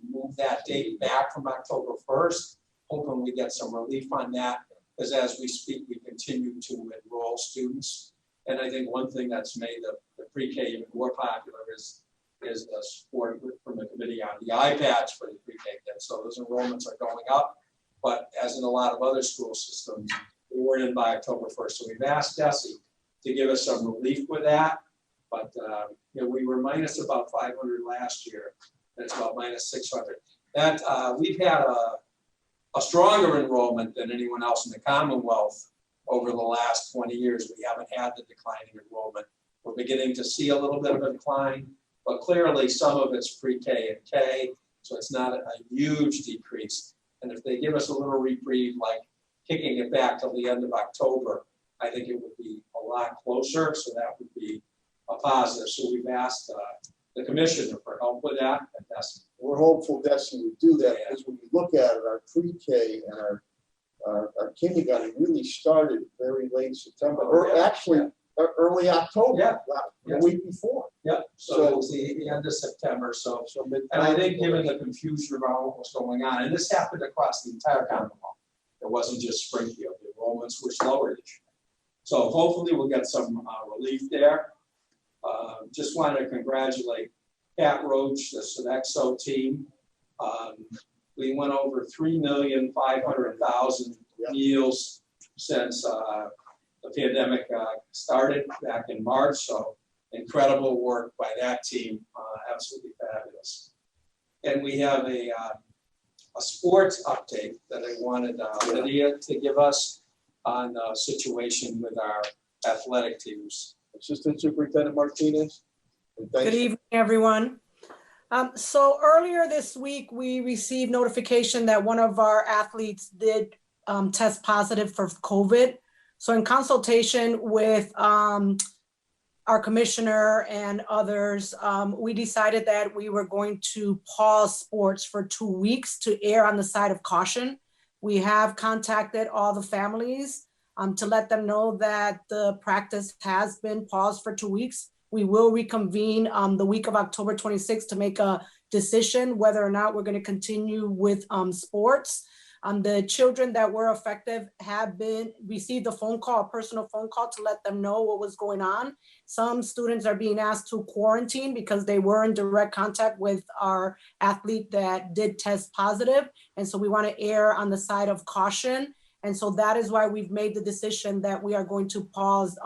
move that date back from October 1st, hoping we get some relief on that, because as we speak, we continue to enroll students. And I think one thing that's made the pre-K even more popular is the support from the committee on the iPads for the pre-K kids. So those enrollments are going up, but as in a lot of other school systems, we weren't in by October 1st. So we've asked DESE to give us some relief with that. But you know, we were minus about 500 last year. That's about minus 600. That we've had a stronger enrollment than anyone else in the Commonwealth over the last 20 years. We haven't had the declining enrollment. We're beginning to see a little bit of a decline, but clearly some of it's pre-K and K, so it's not a huge decrease. And if they give us a little reprieve, like kicking it back till the end of October, I think it would be a lot closer. So that would be a positive. So we've asked the commissioner for help with that. And that's, we're hopeful DESE would do that, because when you look at it, our pre-K and our kindergarten really started very late September, or actually early October, the week before. Yeah, so it was the end of September. So and I think given the confusion around what was going on, and this happened across the entire Commonwealth, it wasn't just Springfield, the enrollments were slower this year. So hopefully we'll get some relief there. Just wanted to congratulate Pat Roach, the Sodexo team. We went over 3,500,000 meals since the pandemic started back in March. So incredible work by that team, absolutely fabulous. And we have a sports update that I wanted Lydia to give us on the situation with our athletic teams. Assistant Superintendent Martinez. Good evening, everyone. So earlier this week, we received notification that one of our athletes did test positive for COVID. So in consultation with our commissioner and others, we decided that we were going to pause sports for 2 weeks to err on the side of caution. We have contacted all the families to let them know that the practice has been paused for 2 weeks. We will reconvene the week of October 26th to make a decision whether or not we're going to continue with sports. The children that were affected have received a phone call, a personal phone call, to let them know what was going on. Some students are being asked to quarantine because they were in direct contact with our athlete that did test positive. And so we want to err on the side of caution. And so that is why we've made the decision that we are going to pause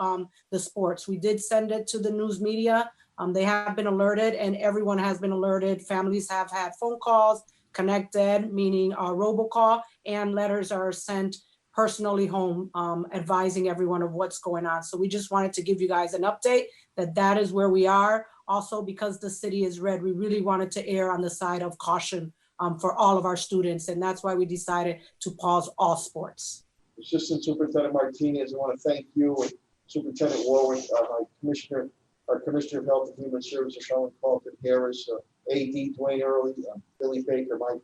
the sports. We did send it to the news media. They have been alerted, and everyone has been alerted. Families have had phone calls, connected, meaning a robocall, and letters are sent personally home advising everyone of what's going on. So we just wanted to give you guys an update that is where we are. Also, because the city is red, we really wanted to err on the side of caution for all of our students. And that's why we decided to pause all sports. Assistant Superintendent Martinez, I want to thank you and Superintendent Warwick, our Commissioner of Health and Human Services, Helen Carlton Harris, AD Dwayne Early, Billy Baker, my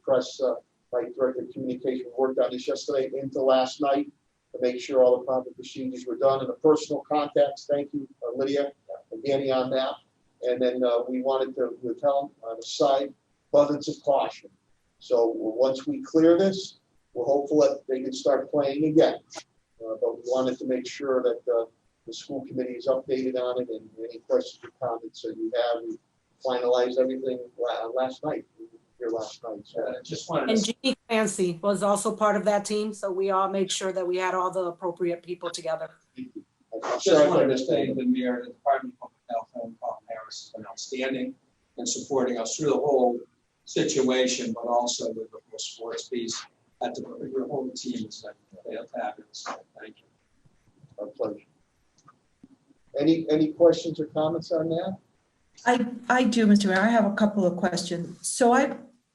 Director of Communication, worked on this yesterday into last night to make sure all the proper procedures were done. And the personal contacts, thank you, Lydia and Danny, on that. And then we wanted to, with Helen on the side, abundance of caution. So once we clear this, we're hopeful that they can start playing again. But we wanted to make sure that the school committee is updated on it, and any questions or comments that you have, we finalized everything last night, here last night. So I just wanted And to, Jeannie Clancy was also part of that team, so we all made sure that we had all the appropriate people together. just wanted to thank the mayor, the Department of Public Health, and Paul Harris has been outstanding in supporting us through the whole situation, but also with the whole sports piece. Your whole team has been fabulous. Thank you. our pleasure. Any questions or comments on that? I do, Mr. Mayor. I have a couple of questions. So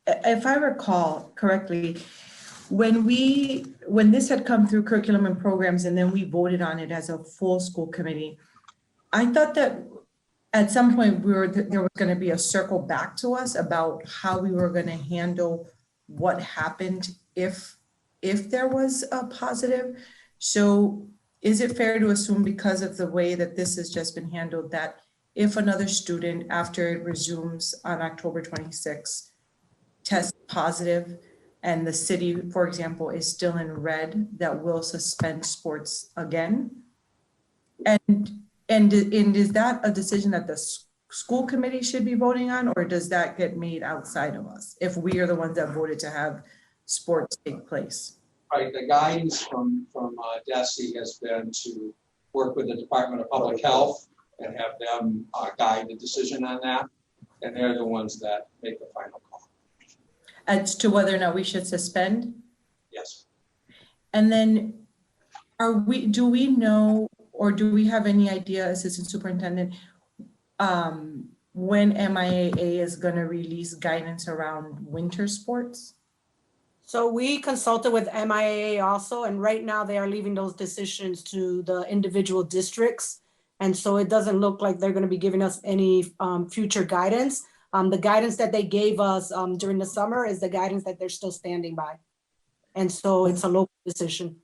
if I recall correctly, when this had come through curriculum and programs and then we voted on it as a full school committee, I thought that at some point there was going to be a circle back to us about how we were going to handle what happened if there was a positive. So is it fair to assume, because of the way that this has just been handled, that if another student, after it resumes on October 26th, tests positive and the city, for example, is still in red, that will suspend sports again? And is that a decision that the school committee should be voting on, or does that get made outside of us if we are the ones that voted to have sports take place? Right, the guidance from DESE has been to work with the Department of Public Health and have them guide the decision on that. And they're the ones that make the final call. As to whether or not we should suspend? Yes. And then do we know, or do we have any idea, Assistant Superintendent, when MIAA is going to release guidance around winter sports? So we consulted with MIAA also, and right now they are leaving those decisions to the individual districts. And so it doesn't look like they're going to be giving us any future guidance. The guidance that they gave us during the summer is the guidance that they're still standing by. And so it's a local decision.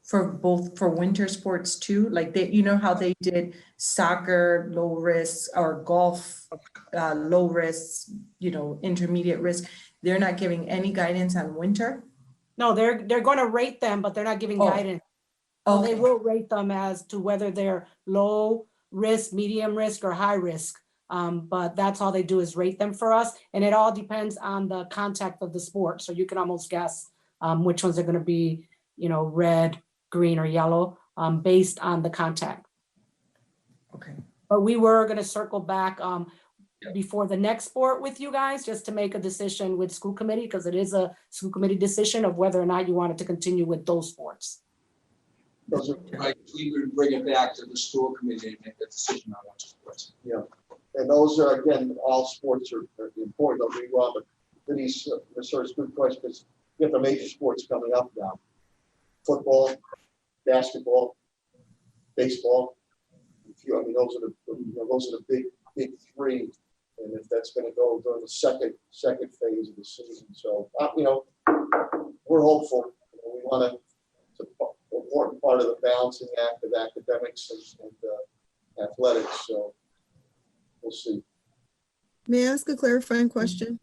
For winter sports too? Like you know how they did soccer, low risk, or golf, low risk, intermediate risk. They're not giving any guidance on winter? No, they're going to rate them, but they're not giving guidance. So they will rate them as to whether they're low risk, medium risk, or high risk. But that's all they do is rate them for us. And it all depends on the contact of the sport. So you can almost guess which ones are going to be, red, green, or yellow based on the contact. Okay. But we were going to circle back before the next sport with you guys, just to make a decision with school committee, because it is a school committee decision of whether or not you wanted to continue with those sports. Right, we would bring it back to the school committee and make the decision on which sports. Yeah, and those are, again, all sports are important. Don't get me wrong, but Denise, Ms. Hurst, good question, because you have the major sports coming up now: football, basketball, baseball. I mean, those are the big three. And if that's going to go during the second phase of the season, so we're hopeful. We want to. It's an important part of the balancing act of academics and athletics. So we'll see. May I ask a clarifying question?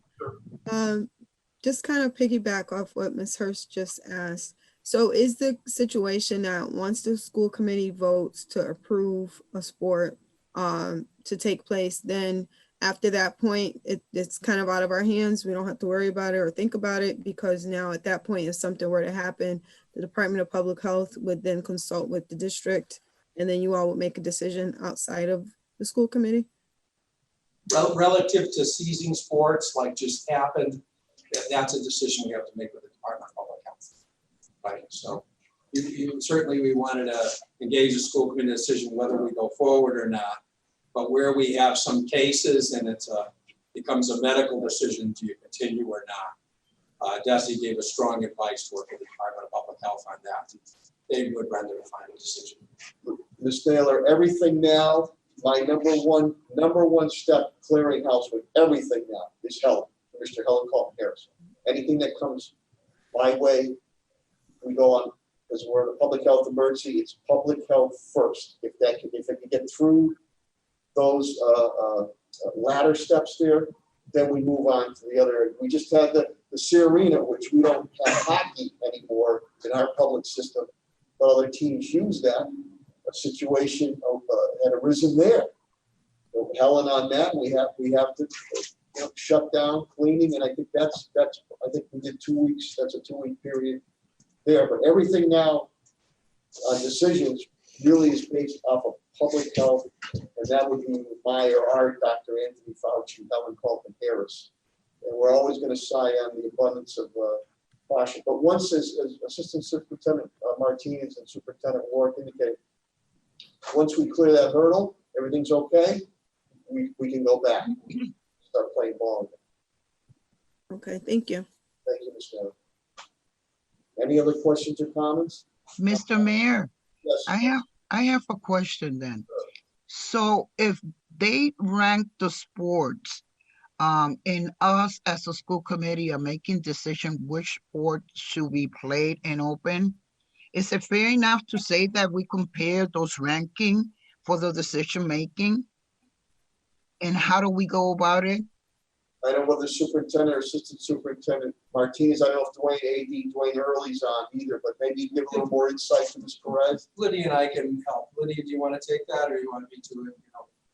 Just kind of piggyback off what Ms. Hurst just asked. So is the situation that once the school committee votes to approve a sport to take place, then after that point, it's kind of out of our hands? We don't have to worry about it or think about it, because now at that point, if something were to happen, the Department of Public Health would then consult with the district, and then you all would make a decision outside of the school committee? Relative to seizing sports, like just happened, that's a decision we have to make with the Department of Public Health. Right, so certainly we wanted to engage the school committee decision whether we go forward or not. But where we have some cases and it becomes a medical decision, do you continue or not? DESE gave us strong advice to work with the Department of Public Health on that. They would render the final decision. Ms. Naylor, everything now, my number one step clearinghouse with everything now is Helen, Mr. Helen Carlton Harris. Anything that comes my way, we go on, because we're in a public health emergency. It's public health first. If it can get through those ladder steps there, then we move on to the other. We just had the Arena, which we don't have hockey anymore in our public system, but other teams use that. a situation had arisen there. So Helen on that, we have to shut down cleaning, and I think I think we did 2 weeks. That's a 2-week period there. But everything now on decisions really is based off of public health, and that would be my or our Dr. Anthony Fauci, Helen Colton Harris. And we're always going to sigh on the abundance of caution. But once, as Assistant Superintendent Martinez and Superintendent Warwick indicated, once we clear that hurdle, everything's okay, we can go back, start playing ball again. Okay, thank you. Thank you, Ms. Mayor. Any other questions or comments? Mr. Mayor, Yes. I have a question then. So if they rank the sports, and us as a school committee are making decision which sport should be played and open, is it fair enough to say that we compare those ranking for the decision making? And how do we go about it? I don't know whether Superintendent or Assistant Superintendent Martinez, I don't know if Dwayne Early's on either, but maybe give a little more insight to Ms. Perez. Lydia and I can help. Lydia, do you want to take that, or you want me to?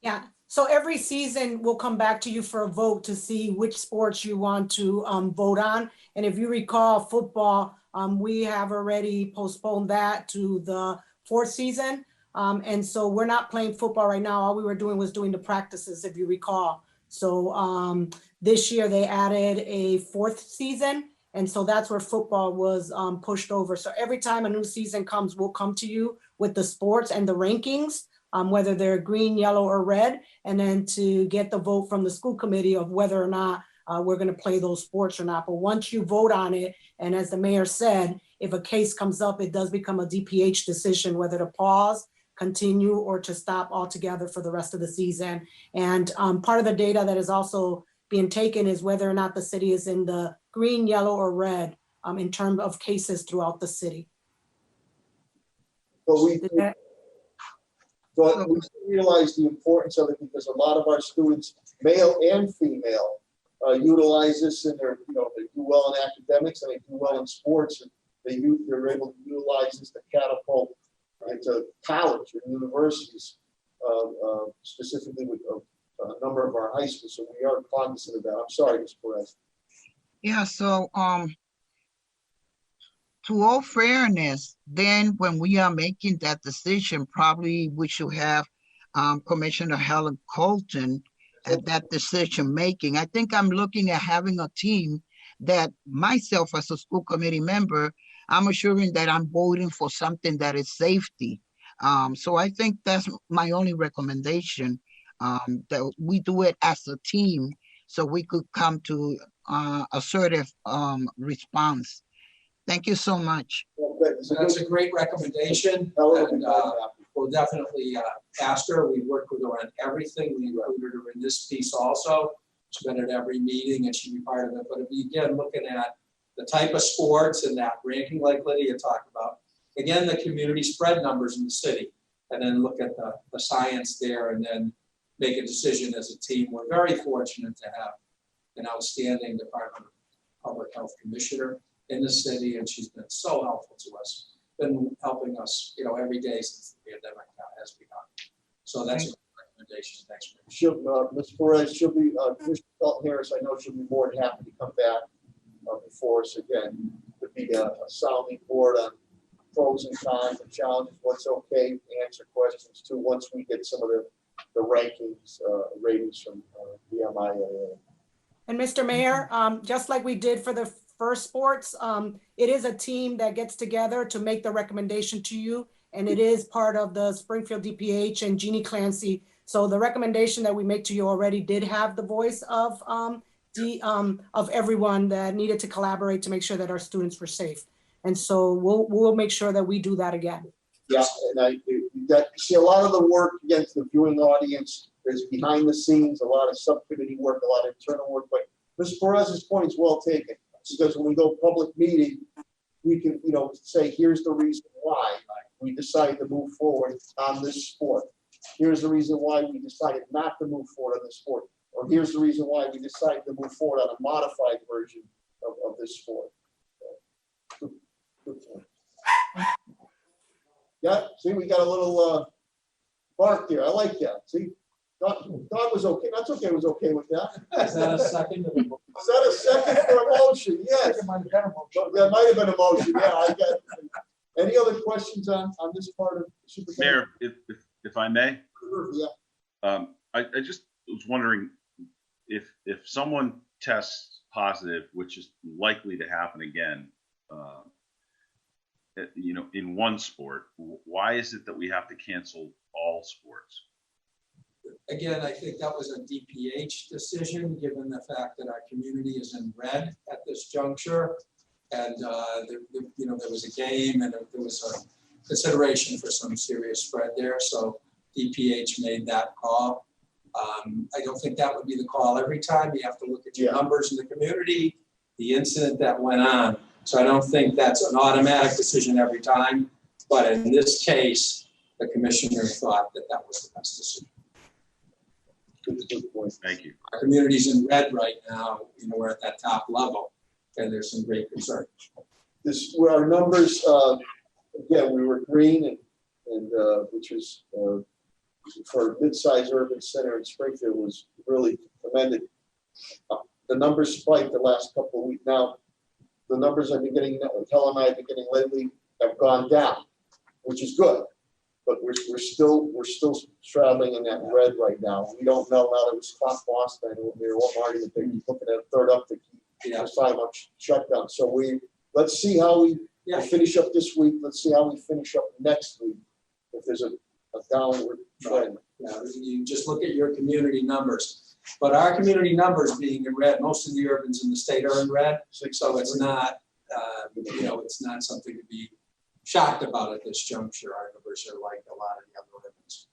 Yeah, so every season we'll come back to you for a vote to see which sports you want to vote on. And if you recall football, we have already postponed that to the 4th season. And so we're not playing football right now. All we were doing was doing the practices, if you recall. So this year they added a 4th season. And so that's where football was pushed over. So every time a new season comes, we'll come to you with the sports and the rankings, whether they're green, yellow, or red, and then to get the vote from the school committee of whether or not we're going to play those sports or not. But once you vote on it, and as the mayor said, if a case comes up, it does become a DPH decision whether to pause, continue, or to stop altogether for the rest of the season. And part of the data that is also being taken is whether or not the city is in the green, yellow, or red in terms of cases throughout the city. But we realize the importance of it because a lot of our students, male and female, utilize this in their, they do well in academics and they do well in sports, and they're able to utilize this to catapult into college or universities, specifically with a number of our high schools. So we are cognizant of that. I'm sorry, Ms. Perez. Yeah, so to all fairness, then when we are making that decision, probably we should have Commissioner Helen Colton at that decision making. I think I'm looking at having a team that myself as a school committee member, I'm assuring that I'm voting for something that is safety. So I think that's my only recommendation, that we do it as a team so we could come to assertive response. Thank you so much. That's a great recommendation. And, we'll definitely ask her. We worked with her on everything. We included her in this piece also. She's been at every meeting and she'll be part of it. But if you again looking at the type of sports and that ranking like Lydia talked about, again, the community spread numbers in the city, and then look at the science there and then make a decision as a team. We're very fortunate to have an outstanding Department of Public Health Commissioner in the city, and she's been so helpful to us, been helping us, every day since the pandemic has begun. So that's a recommendation. Thanks. Ms. Perez, she'll be, Commissioner Felton Harris, I know she'll be more than happy to come back before us again, to be a sounding board on pros and cons and challenges, what's okay, answer questions too, once we get some of the rankings, ratings from the MIAA. And Mr. Mayor, just like we did for the first sports, it is a team that gets together to make the recommendation to you, and it is part of the Springfield DPH and Jeannie Clancy. So the recommendation that we make to you already did have the voice of everyone that needed to collaborate to make sure that our students were safe. And so we'll make sure that we do that again. Yeah, and see a lot of the work against the viewing audience is behind the scenes, a lot of subcommittee work, a lot of internal work. But Ms. Perez's point is well taken, because when we go public meeting, we can, say, here's the reason why we decided to move forward on this sport. Here's the reason why we decided not to move forward on this sport. Or here's the reason why we decided to move forward on a modified version of this sport. Good point. Yeah, see, we got a little bark there. I like that. See, Don was okay. That's okay. Was okay with that. Is that a second? Was that a second for a motion? Yes. That might have been a motion. Yeah, I got it. Any other questions on this part of Superintendent? Mayor, if I may, Yeah. I just was wondering if someone tests positive, which is likely to happen again, in one sport, why is it that we have to cancel all sports? Again, I think that was a DPH decision, given the fact that our community is in red at this juncture. And there was a game and there was a consideration for some serious spread there. So DPH made that call. I don't think that would be the call every time. You have to look at your numbers in the community, the incident that went on. So I don't think that's an automatic decision every time. But in this case, the commissioner thought that was the best decision. Good point. Thank you. Our community's in red right now. We're at that top level, and there's some great concern. Where our numbers, again, we were green, and which was for a mid-sized urban center in Springfield was really commended. The numbers spiked the last couple of weeks. Now, the numbers I've been getting, Helen and I have been getting lately, have gone down, which is good. But we're still straddling in that red right now. We don't know now that it was clock Boston or Marty that they're looking at a third up to keep the sidewalk shut down. So let's see how we finish up this week. Let's see how we finish up next week. If there's a downward trend. Yeah, you just look at your community numbers. But our community numbers being in red, most of the urbans in the state are in red. So it's not, it's not something to be shocked about at this juncture. Our numbers are like a lot of the other urbans.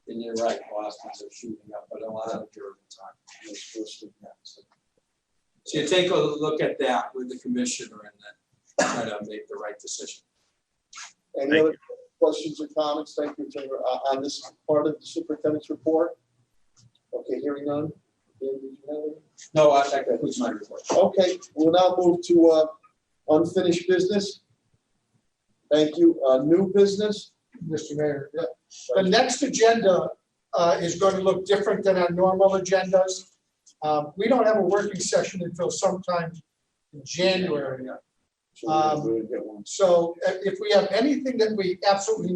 And you're right, Boston's are shooting up, but a lot of the urbans aren't. So you take a look at that with the commissioner and then try to make the right decision. Any other questions or comments? Thank you, Taylor. On this part of the superintendent's report? Okay, hearing none. Did you have any? No, that concludes my report. Okay, we'll now move to unfinished business. Thank you. New business. Mr. Mayor, the next agenda is going to look different than our normal agendas. We don't have a working session until sometime in January. So if we have anything that we absolutely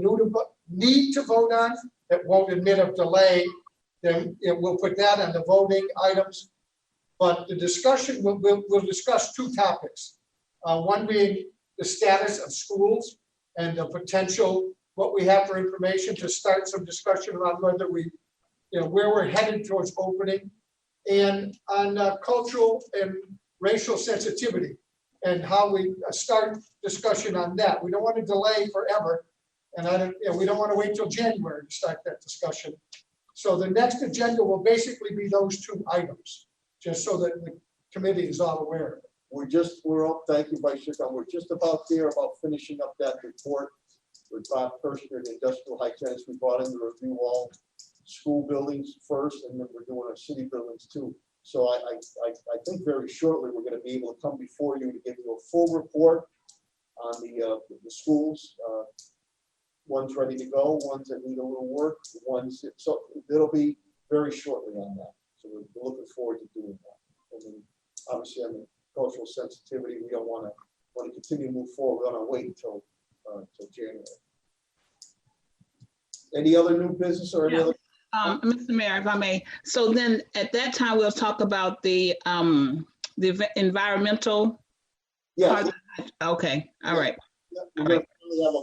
need to vote on that won't admit of delay, then we'll put that on the voting items. But the discussion, we'll discuss two topics. One being the status of schools and the potential, what we have for information to start some discussion around whether where we're headed towards opening, and on cultural and racial sensitivity and how we start discussion on that. We don't want to delay forever, and we don't want to wait till January to start that discussion. So the next agenda will basically be those two items, just so that the committee is all aware of it. Thank you, Vice Chair. We're just about finishing up that report with Bob Kirshner, the industrial hygienist. We brought in to review all school buildings first, and then we're doing our city buildings too. So I think very shortly we're going to be able to come before you to give you a full report on the schools. One's ready to go, ones that need a little work, so it'll be very shortly on that. So we're looking forward to doing that. And then obviously on the cultural sensitivity, we don't want to continue to move forward. We want to wait until January. Any other new business or any other? Mr. Mayor, if I may. So then at that time, we'll talk about the environmental. Yeah. Okay. All right. Yeah. We're going to have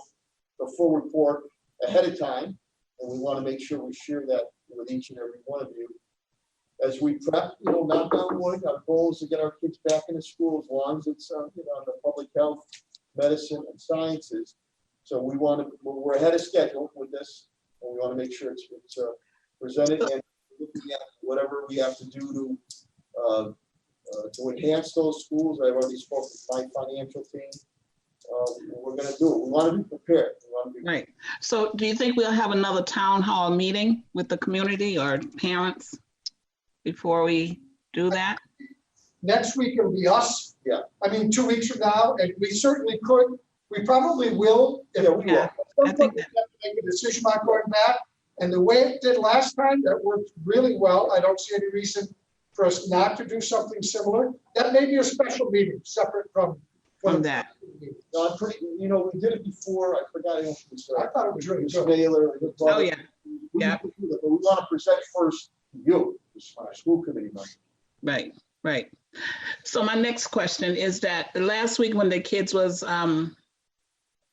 a full report ahead of time, and we want to make sure we share that with each and every one of you. As we prep, knock on wood, our goal is to get our kids back into school as long as it's on the public health, medicine, and sciences. So we're ahead of schedule with this, and we want to make sure it's presented and looking at whatever we have to do to enhance those schools. I've already spoken to my financial team. We're going to do it. We want to be prepared. Right. So do you think we'll have another town hall meeting with the community or parents before we do that? Next week it'll be us. Yeah. I mean, 2 weeks from now, and we certainly could We probably will. If Yeah, we will. At some point, we have to make a decision on going back. And the way it did last time, that worked really well. I don't see any reason for us not to do something similar. That may be a special meeting, separate from that. No, I'm pretty, you know, we did it before. I forgot. I thought it was really good. Naylor. Oh, yeah. Yeah. But we want to present first to you, the school committee member. Right, right. So my next question is that the last week when the kids was,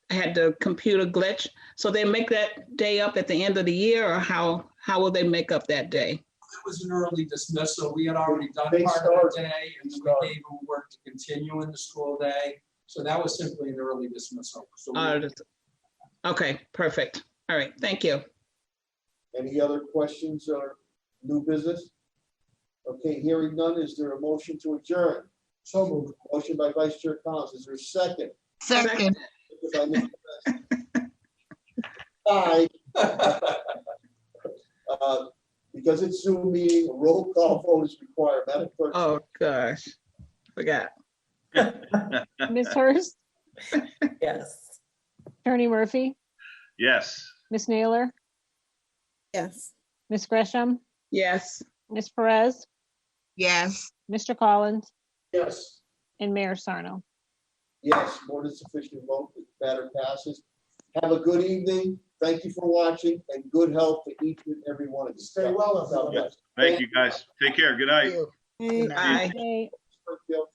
had the computer glitch, so they make that day up at the end of the year, or how will they make up that day? It was an early dismissal. We had already done They part of started. the day, and then we gave them work to continue in the school day. So that was simply an early dismissal. So Okay, perfect. All right, thank you. Any other questions or new business? Okay, hearing none, is there a motion to adjourn? So moved. Motion by Vice Chair Collins, is there a second? Second. By Mr. Perez. Aye. Because it's Zoom meeting, a roll call vote is required. Madam Clerk. Oh, gosh, forgot. Ms. Hurst, Yes. Attorney Murphy, Yes. Ms. Naylor, Yes. Ms. Gresham, Yes. Ms. Perez, Yes. Mr. Collins, Yes. and Mayor Sarno. Yes, more than sufficient vote, the matter passes. Have a good evening. Thank you for watching and good health to each and every one of you. Stay well, everyone. Thank you, guys. Take care. Good night. Bye. Hey. Springfield.